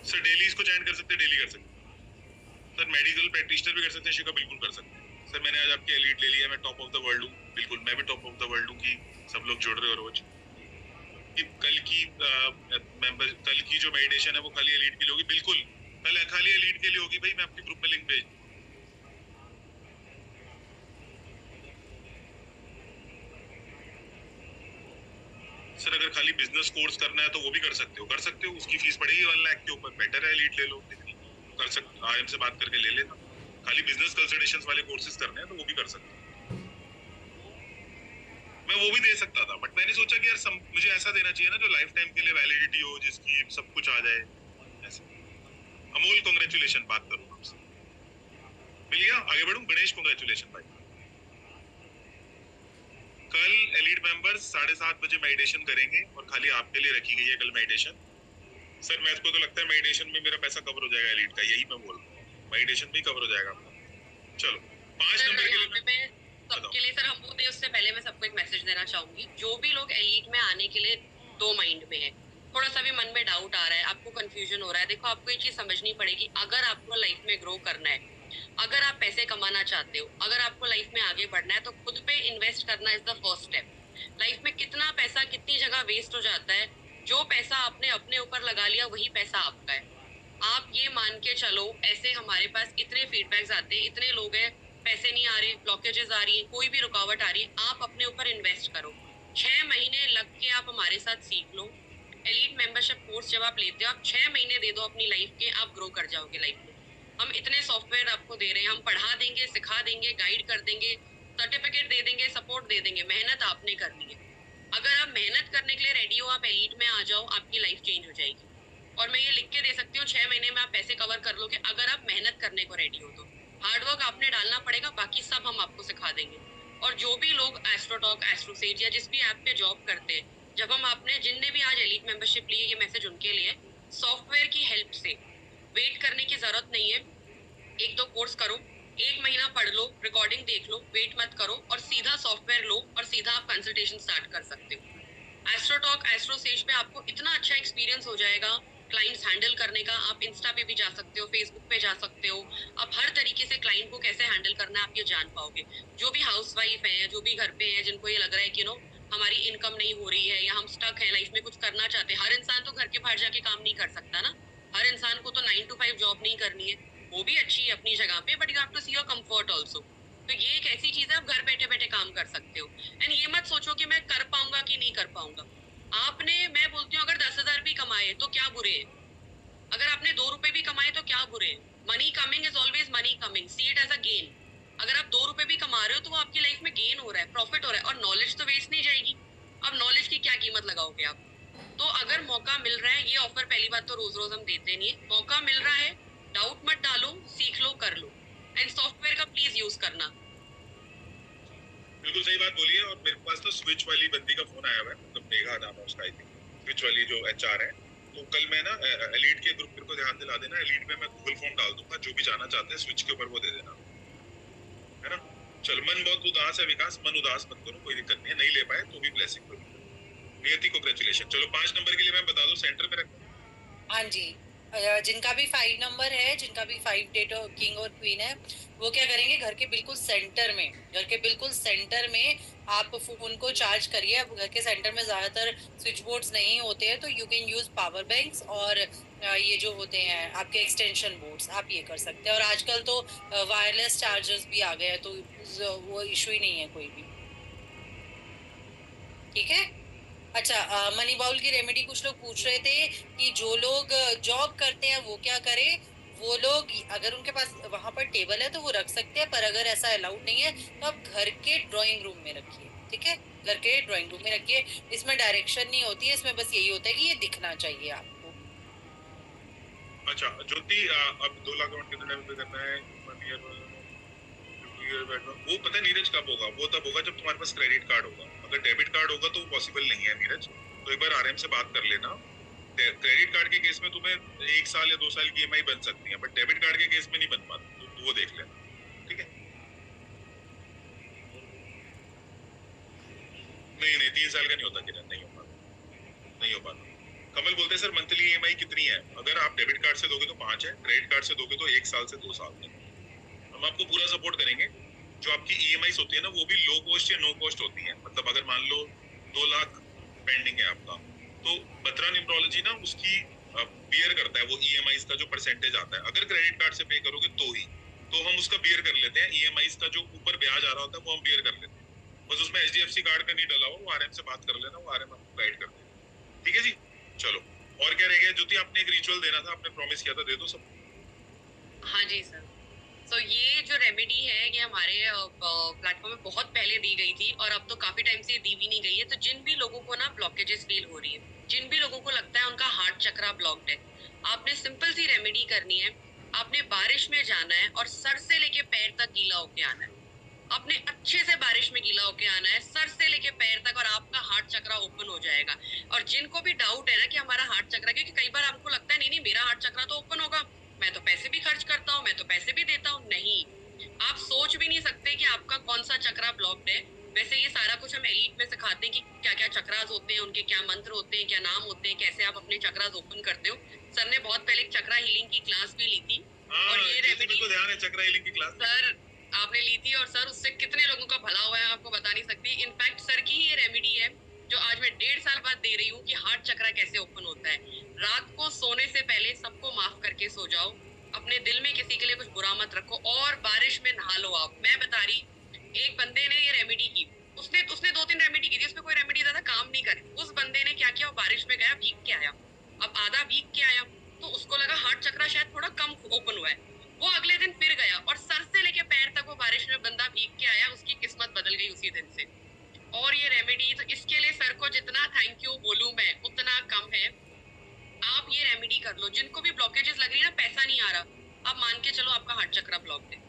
sir. Daily इसको चैंट कर सकते हैं, डेली कर सकते हैं सर। मेडिकल प्रैक्टिशनर भी कर सकते हैं, शिका बिल्कुल कर सकते हैं सर। मैंने आज आपके एलीट ले लिया, मैं टॉप ऑफ द वर्ल्ड हूँ, बिल्कुल मैं भी टॉप ऑफ द वर्ल्ड हूँ, कि सब लोग जुड़ रहे हो रोज। कि कल की मेंबर, कल की जो मेडिटेशन है वो खाली एलीट के लिए होगी, बिल्कुल कल खाली एलीट के लिए होगी भाई। मैं आपके ग्रुप में लिंक भेज, सर अगर खाली बिजनेस कोर्स करना है तो वो भी कर सकते हो, उसकी फीस पड़ेगी 1 लाख के ऊपर, बेटर है एलीट ले लो, कर सकते, RM से बात करके ले लेना। खाली बिजनेस कंसल्टेशंस वाले कोर्सेज करने हैं तो वो भी कर सकते हो, मैं वो भी दे सकता था, बट मैंने सोचा कि यार मुझे ऐसा देना चाहिए ना जो लाइफ टाइम के लिए वैलिडिटी हो, जिसकी सब कुछ आ जाए ऐसे। अमोल कांग्रेचुलेशन, बात करूँ आपसे, मिल गया, आगे बढ़ूं। गणेश कांग्रेचुलेशन भाई। कल एलीट मेंबर्स 7:30 बजे मेडिटेशन करेंगे और खाली आपके लिए रखी गई है कल मेडिटेशन। सर मेरे को तो लगता है मेडिटेशन में मेरा पैसा कवर हो जाएगा एलीट का, यही मैं बोल रहा हूँ, मेडिटेशन भी कवर हो जाएगा आपका। चलो 5 नंबर के लिए मैं सबके लिए सर हम वो दे, उससे पहले मैं सबको एक मैसेज देना चाहूंगी। जो भी लोग एलीट में आने के लिए दो माइंड में है, थोड़ा सा भी मन में डाउट आ रहा है, आपको कंफ्यूजन हो रहा है, देखो आपको ये चीज समझनी पड़ेगी। अगर आपको लाइफ में ग्रो करना है, अगर आप पैसे कमाना चाहते हो, अगर आपको लाइफ में आगे बढ़ना है, तो खुद पे इन्वेस्ट करना is the first step. Life में कितना पैसा कितनी जगह वेस्ट हो जाता है, जो पैसा आपने अपने ऊपर लगा लिया वही पैसा आपका है। आप ये मान के चलो, ऐसे हमारे पास इतने फीडबैक्स आते हैं, इतने लोग हैं, पैसे नहीं आ रहे, ब्लॉकेजेस आ रही है, कोई भी रुकावट आ रही है, आप अपने ऊपर इन्वेस्ट करो। 6 महीने लग के आप हमारे साथ सीख लो। एलीट मेंबरशिप कोर्स जब आप लेते हो, आप 6 महीने दे दो अपनी लाइफ के, आप ग्रो कर जाओगे लाइफ में। हम इतने सॉफ्टवेयर आपको दे रहे हैं, हम पढ़ा देंगे, सिखा देंगे, गाइड कर देंगे, सर्टिफिकेट दे देंगे, सपोर्ट दे देंगे। मेहनत आपने करनी है। अगर आप मेहनत करने के लिए रेडी हो, आप एलीट में आ जाओ, आपकी लाइफ चेंज हो जाएगी। और मैं ये लिख के दे सकती हूँ, 6 महीने में आप पैसे कवर कर लोगे, अगर आप मेहनत करने को रेडी हो तो। हार्डवर्क आपने डालना पड़ेगा, बाकी सब हम आपको सिखा देंगे। और जो भी लोग एस्ट्रोटॉक, एस्ट्रोसेज या जिस भी ऐप पे जॉब करते हैं, जब हम आपने जिनने भी आज एलीट मेंबरशिप ली है, ये मैसेज उनके लिए, सॉफ्टवेयर की हेल्प से वेट करने की जरूरत नहीं है। 1-2 कोर्स करो, 1 महीना पढ़ लो, रिकॉर्डिंग देख लो, वेट मत करो और सीधा सॉफ्टवेयर लो और सीधा आप कंसल्टेशन स्टार्ट कर सकते हो। एस्ट्रोटॉक, एस्ट्रोसेज पे आपको इतना अच्छा एक्सपीरियंस हो जाएगा क्लाइंट्स हैंडल करने का। आप इंस्टा पे भी जा सकते हो, फेसबुक पे जा सकते हो, आप हर तरीके से क्लाइंट को कैसे हैंडल करना है आप ये जान पाओगे। जो भी हाउसवाइफ है, जो भी घर पे है, जिनको ये लग रहा है कि हमारी इनकम नहीं हो रही है या हम स्टक है लाइफ में, कुछ करना चाहते हैं। हर इंसान तो घर के बाहर जाके काम नहीं कर सकता ना, हर इंसान को तो 9 to 5 जॉब नहीं करनी है, वो भी अच्छी है अपनी जगह पे, but you have to see your comfort also. तो ये एक ऐसी चीज है, आप घर बैठे बैठे काम कर सकते हो। एंड ये मत सोचो कि मैं कर पाऊंगा कि नहीं कर पाऊंगा। आपने, मैं बोलती हूँ, अगर 10,000 भी कमाए तो क्या बुरे है, अगर आपने 2 रुपए भी कमाए तो क्या बुरे है। Money coming is always money coming, see it as a gain. अगर आप 2 रुपए भी कमा रहे हो तो वो आपकी लाइफ में गेन हो रहा है, प्रॉफिट हो रहा है। और नॉलेज तो वेस्ट नहीं जाएगी। अब नॉलेज की क्या कीमत लगाओगे आप? तो अगर मौका मिल रहा है, ये ऑफर पहली बात तो रोज रोज हम देते नहीं है, मौका मिल रहा है, डाउट मत डालो, सीख लो, कर लो। एंड सॉफ्टवेयर का प्लीज यूज करना। बिल्कुल सही बात बोली है। और मेरे पास तो स्विच वाली बंदी का फोन आया हुआ है, मतलब मेघा नाम है उसका, आई थिंक स्विच वाली जो HR है। तो कल मैं ना एलीट के ग्रुप को ध्यान दिला देना, एलीट में मैं गूगल फॉर्म डाल दूंगा, जो भी जाना चाहते हैं स्विच के ऊपर वो दे देना, है ना। चल, मन बहुत उदास है विकास, मन उदास मत करो, कोई दिक्कत नहीं है, नहीं ले पाए तो भी ब्लेसिंग करो। नियति को कांग्रेचुलेशन। चलो 5 नंबर के लिए मैं बता दूं, सेंटर पे रखो। हाँ जी, जिनका भी 5 नंबर है, जिनका भी 5 डेट ऑफ किंग और क्वीन है, वो क्या करेंगे, घर के बिल्कुल सेंटर में, घर के बिल्कुल सेंटर में आप फोन को चार्ज करिए। अब घर के सेंटर में ज्यादातर स्विच बोर्ड्स नहीं होते हैं, तो you can use power banks और ये जो होते हैं आपके एक्सटेंशन बोर्ड्स, आप ये कर सकते हैं। और आजकल तो वायरलेस चार्जर्स भी आ गए हैं, तो वो इशू ही नहीं है कोई भी। ठीक है। अच्छा, मनी बाउल की रेमेडी कुछ लोग पूछ रहे थे कि जो लोग जॉब करते हैं वो क्या करें। वो लोग अगर उनके पास वहां पर टेबल है तो वो रख सकते हैं, पर अगर ऐसा अलाउड नहीं है तो आप घर के ड्राइंग रूम में रखिए। ठीक है, घर के ड्राइंग रूम में रखिए। इसमें डायरेक्शन नहीं होती है, इसमें बस यही होता है कि ये दिखना चाहिए आपको। अच्छा ज्योति, अब 2 लाख कितने टाइम पे करना है? 1 ईयर वो पता है नीरज कब होगा? वो तब होगा जब तुम्हारे पास क्रेडिट कार्ड होगा। अगर डेबिट कार्ड होगा तो पॉसिबल नहीं है नीरज, तो एक बार RM से बात कर लेना। क्रेडिट कार्ड के केस में तुम्हें 1 साल या 2 साल की EMI बन सकती है, बट डेबिट कार्ड के केस में नहीं बन पाती, तो वो देख लेना। ठीक है, नहीं 3 साल का नहीं होता किरण, नहीं हो पाता। कमल बोलते हैं सर मंथली EMI कितनी है? अगर आप डेबिट कार्ड से दोगे तो 5 है, क्रेडिट कार्ड से दोगे तो 1 साल से 2 साल तक। हम आपको पूरा सपोर्ट करेंगे। जो आपकी EMIs होती है ना, वो भी लो कॉस्ट या नो कॉस्ट होती है। मतलब अगर मान लो 2 लाख पेंडिंग है आपका, तो बत्रा न्यूमरोलॉजी ना उसकी बियर करता है वो EMIs का जो परसेंटेज आता है। अगर क्रेडिट कार्ड से पे करोगे तो ही, तो हम उसका बियर कर लेते हैं। EMIs का जो ऊपर ब्याज आ रहा होता है वो हम बियर कर लेते हैं। बस उसमें HDFC कार्ड का नहीं डला हो, वो RM से बात कर लेना, वो RM आपको गाइड कर देगा। ठीक है जी, चलो और क्या रह गया ज्योति? आपने एक रिचुअल देना था, आपने प्रॉमिस किया था, दे दो सब। हाँ जी सर। तो ये जो रेमेडी है ये हमारे प्लेटफॉर्म में बहुत पहले दी गई थी और अब तो काफी टाइम से दी भी नहीं गई है। तो जिन भी लोगों को ना ब्लॉकेजेस फील हो रही है, जिन भी लोगों को लगता है उनका हार्ट चक्रा ब्लॉक्ड है, आपने सिंपल सी रेमेडी करनी है। आपने बारिश में जाना है और सर से लेके पैर तक गीला होके आना है। आपने अच्छे से बारिश में गीला होके आना है, सर से लेके पैर तक, और आपका हार्ट चक्रा ओपन हो जाएगा। और जिनको भी डाउट है ना कि हमारा हार्ट चक्रा, क्योंकि कई बार हमको लगता है नहीं नहीं मेरा हार्ट चक्रा तो ओपन होगा, मैं तो पैसे भी खर्च करता हूँ, मैं तो पैसे भी देता हूँ। नहीं, आप सोच भी नहीं सकते कि आपका कौन सा चक्रा ब्लॉक्ड है। वैसे ये सारा कुछ हम एलीट में सिखाते हैं कि क्या क्या चक्रास होते हैं, उनके क्या मंत्र होते हैं, क्या नाम होते हैं, कैसे आप अपने चक्रास ओपन करते हो। सर ने बहुत पहले एक चक्रा हीलिंग की क्लास भी ली थी और ये रेमेडी को ध्यान है चक्रा हीलिंग की क्लास सर आपने ली थी, और सर उससे कितने लोगों का भला हुआ है आपको बता नहीं सकती। इनफैक्ट सर की ही ये रेमेडी है जो आज मैं 1.5 साल बाद दे रही हूँ कि हार्ट चक्रा कैसे ओपन होता है। रात को सोने से पहले सबको माफ करके सो जाओ, अपने दिल में किसी के लिए कुछ बुरा मत रखो, और बारिश में नहा लो। आप, मैं बता रही, एक बंदे ने ये रेमेडी की, उसने 2-3 रेमेडी की थी, उसमें कोई रेमेडी ज्यादा काम नहीं करी। उस बंदे ने क्या किया, बारिश में गया, भीग के आया। अब आधा भीग के आया तो उसको लगा हार्ट चक्रा शायद थोड़ा कम ओपन हुआ है। वो अगले दिन फिर गया और सर से लेके पैर तक वो बारिश में बंदा भीग के आया, उसकी किस्मत बदल गई उसी दिन से। और ये रेमेडी, तो इसके लिए सर को जितना थैंक यू बोलूं मैं उतना कम है। आप ये रेमेडी कर लो। जिनको भी ब्लॉकेजेस लग रही है ना, पैसा नहीं आ रहा, आप मान के चलो आपका हार्ट चक्रा ब्लॉक है।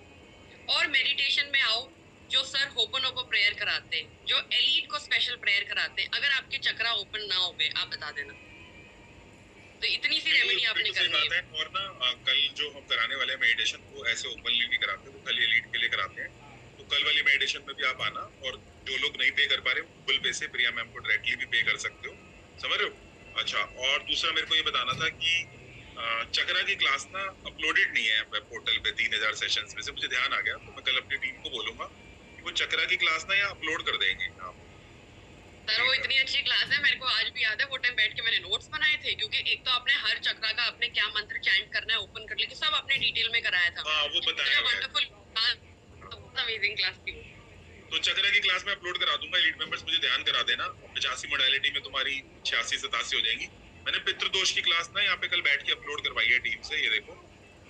और मेडिटेशन में आओ, जो सर होपनोपो प्रेयर कराते हैं, जो एलीट को स्पेशल प्रेयर कराते हैं, अगर आपके चक्रा ओपन ना हो गए आप बता देना। तो इतनी सी रेमेडी आपने करनी है। और ना कल जो हम कराने वाले हैं मेडिटेशन, वो ऐसे ओपनली नहीं कराते, वो कल एलीट के लिए कराते हैं। तो कल वाली मेडिटेशन में भी आप आना, और जो लोग नहीं पे कर पा रहे गूगल पे से प्रिया मैम को डायरेक्टली भी पे कर सकते हो, समझ रहे हो? अच्छा, और दूसरा मेरे को ये बताना था कि चक्रा की क्लास ना अपलोडेड नहीं है वेब पोर्टल पे 3000 सेशंस में से, मुझे ध्यान आ गया। तो मैं कल अपनी टीम को बोलूंगा कि वो चक्रा की क्लास ना यहाँ अपलोड कर देंगे आप। सर वो इतनी अच्छी क्लास है, मेरे को आज भी याद है। वो टाइम बैठ के मैंने नोट्स बनाए थे, क्योंकि एक तो आपने हर चक्रा का अपने क्या मंत्र चैंट करना है, ओपन कर लिया, सब आपने डिटेल में कराया था। हाँ, वो बताया। वंडरफुल, अमेजिंग क्लास थी। तो चक्रा की क्लास में अपलोड करा दूंगा। एलीट मेंबर्स मुझे ध्यान करा देना, 85 मोडालिटी में तुम्हारी 86-87 हो जाएंगी। मैंने पितृदोष की क्लास ना यहाँ पे कल बैठ के अपलोड करवाई है टीम से। ये देखो,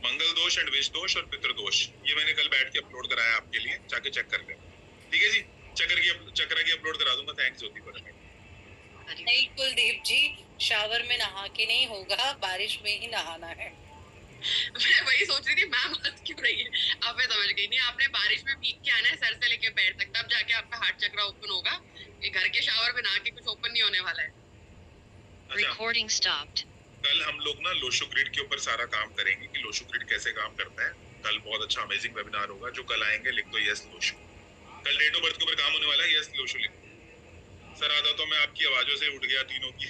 मंगल दोष एंड विष दोष और पितृदोष, ये मैंने कल बैठ के अपलोड कराया आपके लिए, जाके चेक कर लेना। ठीक है जी, चक्र की अपलोड करा दूंगा। थैंक्स ज्योति पर। नहीं कुलदीप जी, शावर में नहा के नहीं होगा, बारिश में ही नहाना है। मैं वही सोच रही थी मैम हंस क्यों रही है। अब मैं समझ गई। नहीं, आपने बारिश में भीग के आना है सर से लेके पैर तक, तब जाके आपका हार्ट चक्रा ओपन होगा। ये घर के शावर में नहा के कुछ ओपन नहीं होने वाला है। Recording stopped. कल हम लोग ना लोशो ग्रिड के ऊपर सारा काम करेंगे कि लोशो ग्रिड कैसे काम करता है। कल बहुत अच्छा अमेजिंग वेबिनार होगा। जो कल आएंगे लिख दो यस लोशो। कल डेट ऑफ बर्थ के ऊपर काम होने वाला है, यस लोशो लिख दो। सर आधा तो मैं आपकी आवाजों से उठ गया तीनों की।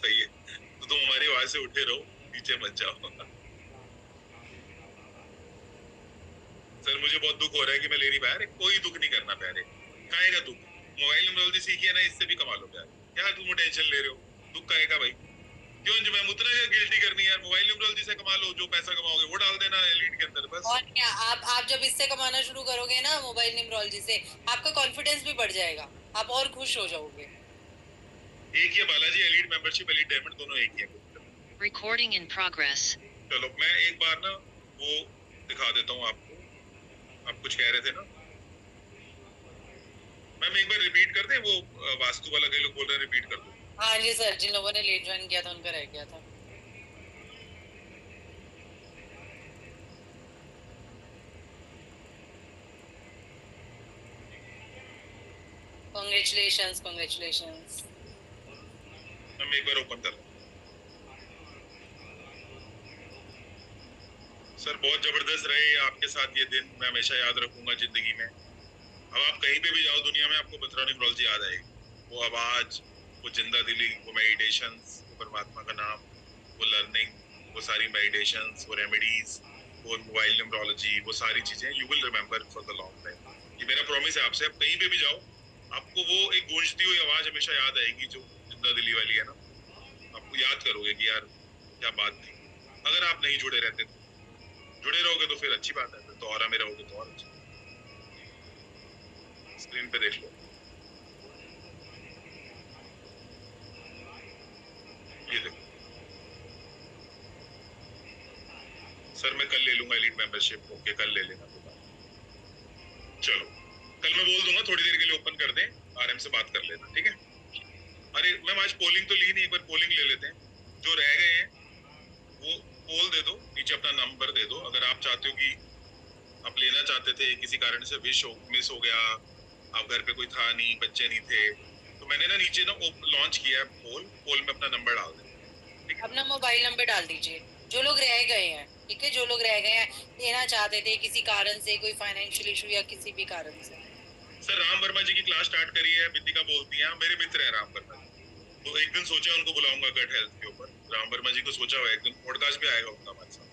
सही है, तो तुम हमारी आवाज से उठे रहो, पीछे मत जाओ। सर मुझे बहुत दुख हो रहा है कि मैं ले नहीं पाया। अरे कोई दुख नहीं करना प्यारे, काहेगा दुख? मोबाइल न्यूमरोलॉजी सीखी है ना, इससे भी कमा लो प्यार। क्या तुम टेंशन ले रहे हो? दुख काहेगा भाई? क्यों जो मैं उतना गिल्टी करनी यार? मोबाइल न्यूमरोलॉजी से कमा लो, जो पैसा कमाओगे वो डाल देना एलीट के अंदर बस। और क्या, आप जब इससे कमाना शुरू करोगे ना मोबाइल न्यूमरोलॉजी से, आपका कॉन्फिडेंस भी बढ़ जाएगा, आप और खुश हो जाओगे। एक ही है Balaji, elite membership, elite diamond, दोनों एक ही है। Recording in progress. चलो मैं एक बार ना वो दिखा देता हूँ आपको। आप कुछ कह रहे थे ना मैम, एक बार रिपीट कर दें? वो वास्तु वाला कई लोग बोल रहे हैं, रिपीट कर दो। हाँ जी सर, जिन लोगों ने लेट ज्वाइन किया था उनका रह गया था। Congratulations, congratulations. हम एक बार ओपन कर। सर बहुत जबरदस्त रहे आपके साथ ये दिन, मैं हमेशा याद रखूंगा जिंदगी में। अब आप कहीं पे भी जाओ दुनिया में, आपको बत्रा न्यूमरोलॉजी याद आएगी। वो आवाज, वो जिंदा दिली, वो मेडिटेशंस, वो परमात्मा का नाम, वो लर्निंग, वो सारी मेडिटेशंस, वो रेमेडीज, वो मोबाइल न्यूमरोलॉजी, वो सारी चीजें you will remember for the long time. ये मेरा प्रॉमिस है आपसे। आप कहीं पे भी जाओ, आपको वो एक गूंजती हुई आवाज हमेशा याद आएगी, जो जिंदा दिली वाली है ना। आपको याद करोगे कि यार क्या बात थी। अगर आप नहीं जुड़े रहते तो, जुड़े रहोगे तो फिर अच्छी बात है, फिर तो और में रहोगे तो और अच्छा। स्क्रीन पे देख लो, ये देखो सर मैं कल ले लूंगा एलीट मेंबरशिप। ओके कल ले लेना तो चलो कल मैं बोल दूंगा थोड़ी देर के लिए ओपन कर दें, आराम से बात कर लेना, ठीक है। अरे मैम आज पोलिंग तो ली नहीं, एक बार पोलिंग ले लेते हैं। जो रह गए हैं वो पोल दे दो, नीचे अपना नंबर दे दो। अगर आप चाहते हो कि आप लेना चाहते थे, किसी कारण से मिस हो गया, आप घर पे कोई था नहीं, बच्चे नहीं थे, तो मैंने ना नीचे ना लॉन्च किया है पोल में अपना नंबर डाल दें। अपना मोबाइल नंबर डाल दीजिए जो लोग रह गए हैं, ठीक है। जो लोग रह गए हैं लेना चाहते थे किसी कारण से, कोई फाइनेंशियल इशू या किसी भी कारण से। सर राम वर्मा जी की क्लास स्टार्ट करी है, बिंदिका बोलती हैं, मेरे मित्र हैं राम वर्मा जी, तो एक दिन सोचा उनको बुलाऊंगा गट हेल्थ के ऊपर। राम वर्मा जी को सोचा हुआ एक दिन पॉडकास्ट भी आएगा उनका हमारे साथ।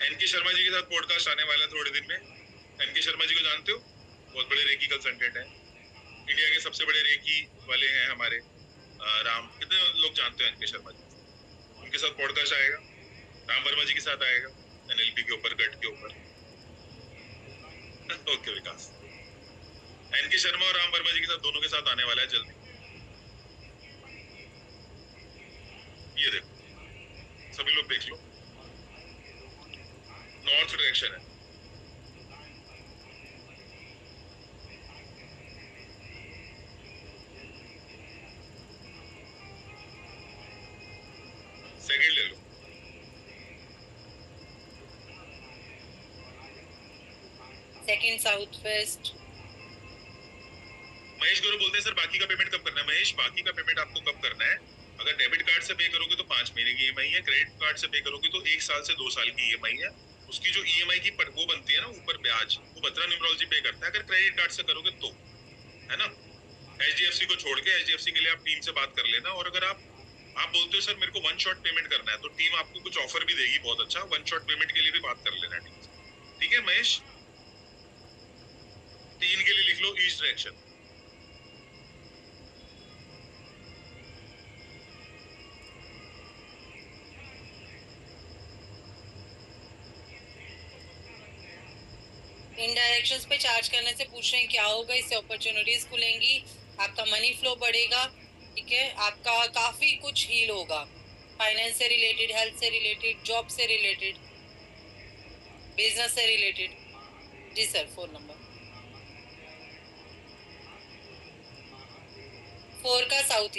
एनके शर्मा जी के साथ पॉडकास्ट आने वाला है थोड़े दिन में। एनके शर्मा जी को जानते हो, बहुत बड़े रेकी कंसल्टेंट हैं, इंडिया के सबसे बड़े रेकी वाले हैं हमारे। राम कितने लोग जानते हो एनके शर्मा जी, उनके साथ पॉडकास्ट आएगा। राम वर्मा जी के साथ आएगा एनएलपी के ऊपर, गट के ऊपर। ओके विकास, एनके शर्मा और राम वर्मा जी के साथ दोनों के साथ आने वाला है जल्दी। ये देखो सभी लोग देख लो, नॉर्थ डायरेक्शन है। सेकंड ले लो, सेकंड साउथ वेस्ट। महेश गुरु बोलते हैं सर बाकी का पेमेंट कब करना है। महेश बाकी का पेमेंट आपको कब करना है, अगर डेबिट कार्ड से पे करोगे तो 5 महीने की ईएमआई है, क्रेडिट कार्ड से पे करोगे तो 1 साल से 2 साल की ईएमआई है। उसकी जो ईएमआई की वो बनती है ना ऊपर ब्याज, वो बत्रा न्यूमरोलॉजी पे करता है। अगर क्रेडिट कार्ड से करोगे तो, है ना। एचडीएफसी को छोड़ के एचडीएफसी के लिए आप टीम से बात कर लेना। और अगर आप बोलते हो सर मेरे को 1 शॉट पेमेंट करना है, तो टीम आपको कुछ ऑफर भी देगी बहुत अच्छा। 1 शॉट पेमेंट के लिए भी बात कर लेना टीम से, ठीक है। महेश 3 के लिए लिख लो ईस्ट डायरेक्शन। इन डायरेक्शंस पे चार्ज करने से पूछ रहे हैं क्या होगा, इससे अपॉर्चुनिटीज खुलेंगी, आपका मनी फ्लो बढ़ेगा, ठीक है। आपका काफी कुछ हील होगा, फाइनेंस से रिलेटेड, हेल्थ से रिलेटेड, जॉब से रिलेटेड, बिजनेस से रिलेटेड। जी सर, 4 नंबर 4 का साउथ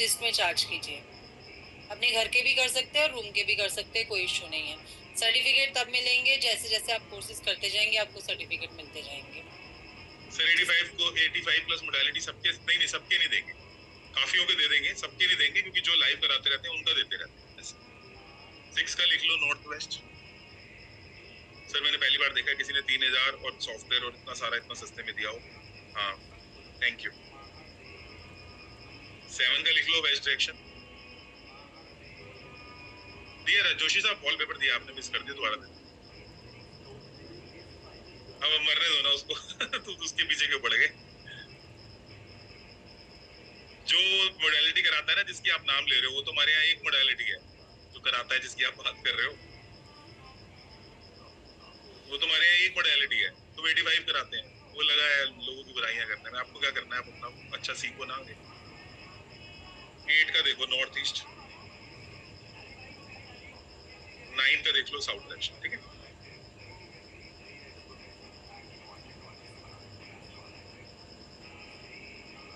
ईस्ट में चार्ज कीजिए। अपने घर के भी कर सकते हैं और रूम के भी कर सकते हैं, कोई इशू नहीं है। सर्टिफिकेट तब मिलेंगे जैसे जैसे आप कोर्सेज करते जाएंगे, आपको सर्टिफिकेट मिलते जाएंगे। सर 85 को 85 प्लस मोडालिटी सबके नहीं सबके नहीं देंगे, काफियों के दे देंगे, सबके नहीं देंगे क्योंकि जो लाइव कराते रहते हैं उनका देते रहते हैं। 6 का लिख लो नॉर्थ वेस्ट। सर मैंने पहली बार देखा किसी ने 3000 और सॉफ्टवेयर और इतना सारा इतना सस्ते में दिया हो। हाँ थैंक यू। 7 का लिख लो वेस्ट डायरेक्शन। दिया जोशी साहब वॉल पेपर दिया आपने, मिस कर दिया, दोबारा दे। अब मरने दो ना उसको तो उसके पीछे क्यों पड़ गए। जो मोडालिटी कराता है ना जिसकी आप नाम ले रहे हो, वो तुम्हारे यहाँ एक मोडालिटी है जो कराता है जिसकी आप बात कर रहे हो, वो तुम्हारे यहाँ एक मोडालिटी है। तो 85 कराते हैं, वो लगा है लोगों की बुराइयां करने में। आपको क्या करना है, आप अपना अच्छा सीखो ना। 8 का देखो नॉर्थ ईस्ट। 9 का देख लो साउथ डायरेक्शन, ठीक है।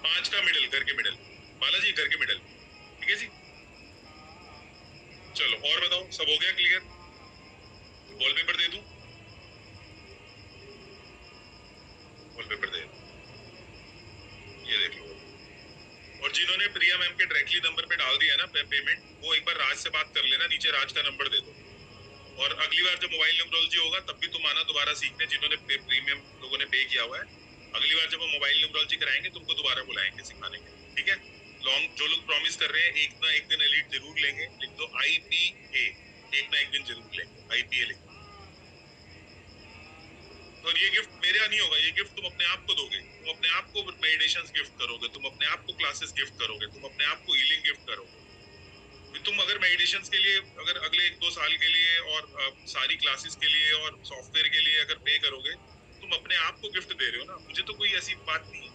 5 का मिडिल, घर के मिडिल, बालाजी घर के मिडिल, ठीक है जी। चलो और बताओ, सब हो गया क्लियर। वॉलपेपर दे दूं, वॉलपेपर दे, ये देख लो। और जिन्होंने प्रिया मैम के डायरेक्टली नंबर पे डाल दिया ना पेमेंट, वो एक बार राज से बात कर लेना, नीचे राज का नंबर दे दो। और अगली बार जब मोबाइल न्यूमरोलॉजी होगा तब भी तुम आना दोबारा सीखने, जिन्होंने प्रीमियम लोगों ने पे किया हुआ है। अगली बार जब हम मोबाइल न्यूमरोलॉजी कराएंगे तुमको दोबारा बुलाएंगे सिखाने के लिए, ठीक है। लॉन्ग जो लोग प्रॉमिस कर रहे हैं एक ना एक दिन एलीट जरूर लेंगे, लिख दो IPA, एक ना एक दिन जरूर लेंगे, IPA लिख। और ये गिफ्ट मेरा नहीं होगा, ये गिफ्ट तुम अपने आप को दोगे। तुम अपने आप को मेडिटेशंस गिफ्ट करोगे, तुम अपने आप को क्लासेस गिफ्ट करोगे, तुम अपने आप को हीलिंग गिफ्ट करोगे। तुम अगर मेडिटेशंस के लिए अगर अगले 1-2 साल के लिए और सारी क्लासेस के लिए और सॉफ्टवेयर के लिए अगर पे करोगे तुम अपने आप को गिफ्ट दे रहे हो ना, मुझे तो कोई ऐसी बात नहीं है।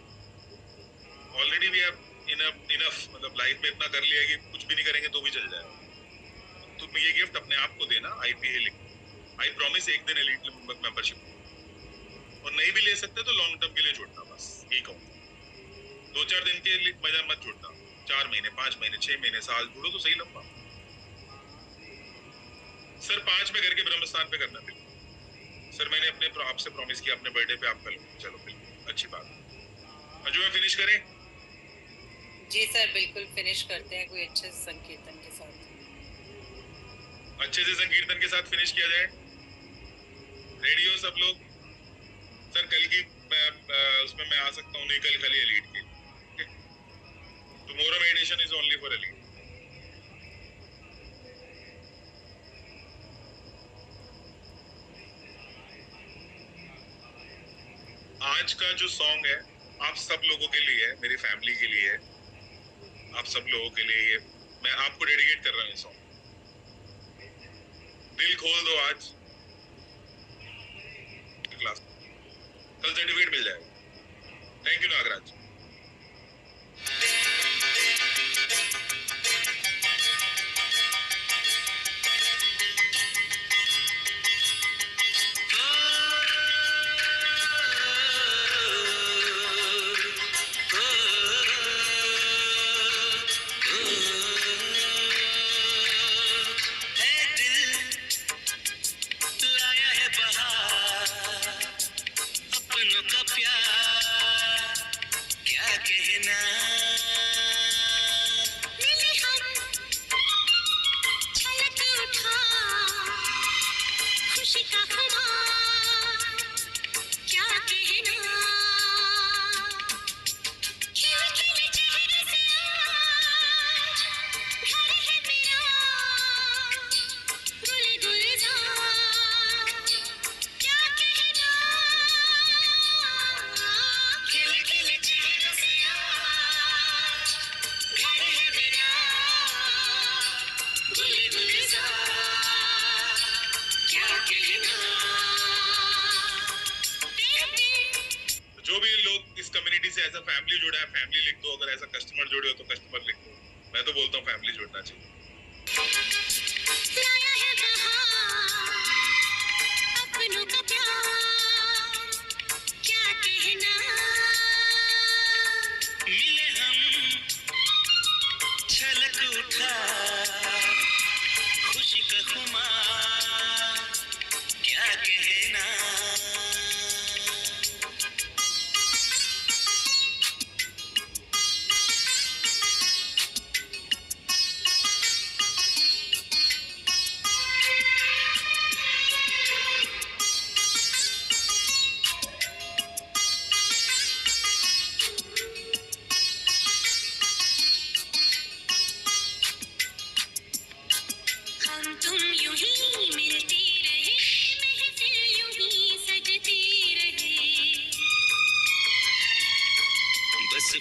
ऑलरेडी वी हैव इनफ, मतलब लाइफ में इतना कर लिया कि कुछ भी नहीं करेंगे तो भी चल जाएगा। तुम ये गिफ्ट अपने आप को देना, IPA लिख, आई प्रॉमिस एक दिन एलीट मेंबरशिप, और नहीं भी ले सकते तो लॉन्ग टर्म के लिए जोड़ना, बस यही कहूँ। 2-4 दिन के लिए मजा मत जोड़ना, 4 महीने 5 महीने 6 महीने साल जोड़ो तो सही लंबा। सर 5 में करके ब्रह्म स्थान पे करना बिल्कुल। सर मैंने अपने आपसे प्रॉमिस किया अपने बर्थडे पे आपका लूंगा, चलो बिल्कुल अच्छी बात। अजू मैं फिनिश करें? जी सर बिल्कुल फिनिश करते हैं कोई अच्छे संकीर्तन के साथ। अच्छे से संकीर्तन के साथ फिनिश किया जाए। रेडी हो सब लोग? सर कल की उसमें मैं आ सकता हूँ नहीं, कल खाली एलीट की। Tomorrow meditation is only for elite. आज का जो सॉन्ग है आप सब लोगों के लिए है, मेरी फैमिली के लिए है, आप सब लोगों के लिए ये मैं आपको डेडिकेट कर रहा हूँ ये सॉन्ग। दिल खोल दो आज क्लास, कल सर्टिफिकेट मिल जाएगा। Thank you Nagraj. जो भी लोग इस कम्युनिटी से ऐसा फैमिली जुड़ा है फैमिली लिख दो, अगर ऐसा कस्टमर जुड़े हो तो कस्टमर लिख दो। मैं तो बोलता हूँ फैमिली जुड़ना चाहिए।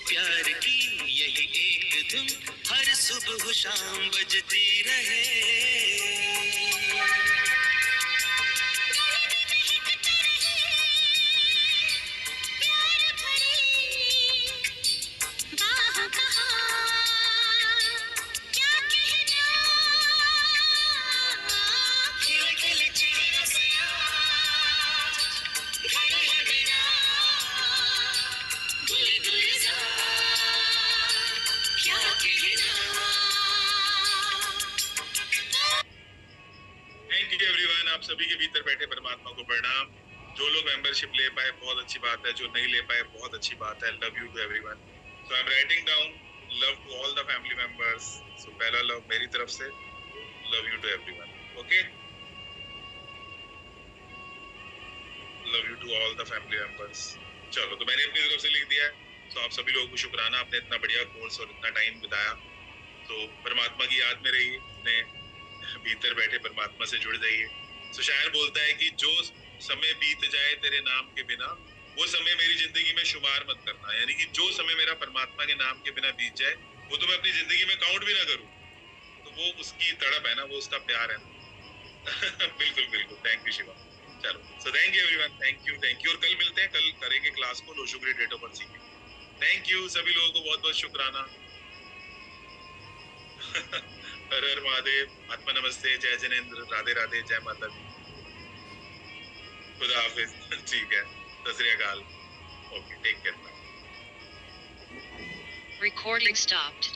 प्यार की यही एक धुन हर सुबह शाम बजती रहे। आप सभी के भीतर बैठे परमात्मा को प्रणाम। जो लोग मेंबरशिप ले पाए बहुत अच्छी बात है, जो नहीं ले पाए बहुत अच्छी बात है। Love you too everyone. So I am writing down love to all the family members. So पहला लव मेरी तरफ से, love you too everyone. Okay, love you too all the family members. चलो, तो मैंने अपनी तरफ से लिख दिया है। तो आप सभी लोगों को शुक्राना, आपने इतना बढ़िया कोर्स और इतना टाइम बिताया। तो परमात्मा की याद में रहिए, अपने भीतर बैठे परमात्मा से जुड़ जाइए। तो शायर बोलता है कि जो समय बीत जाए तेरे नाम के बिना वो समय मेरी जिंदगी में शुमार मत करना। यानी कि जो समय मेरा परमात्मा के नाम के बिना बीत जाए वो तो मैं अपनी जिंदगी में काउंट भी ना करूं, तो वो उसकी तड़प है ना, वो उसका प्यार है ना। बिल्कुल बिल्कुल, थैंक यू शिवा। चलो, so thank you everyone, thank you और कल मिलते हैं, कल करेंगे क्लास को लो शुगर डेट ऑफ बर्थ सीखेंगे। थैंक यू सभी लोगों को बहुत बहुत शुक्राना। हर हर महादेव, आत्मा नमस्ते, जय जिनेंद्र, राधे राधे, जय माता दी, खुदा हाफिज। ठीक है, सत श्री अकाल, okay, take care. Recording stopped.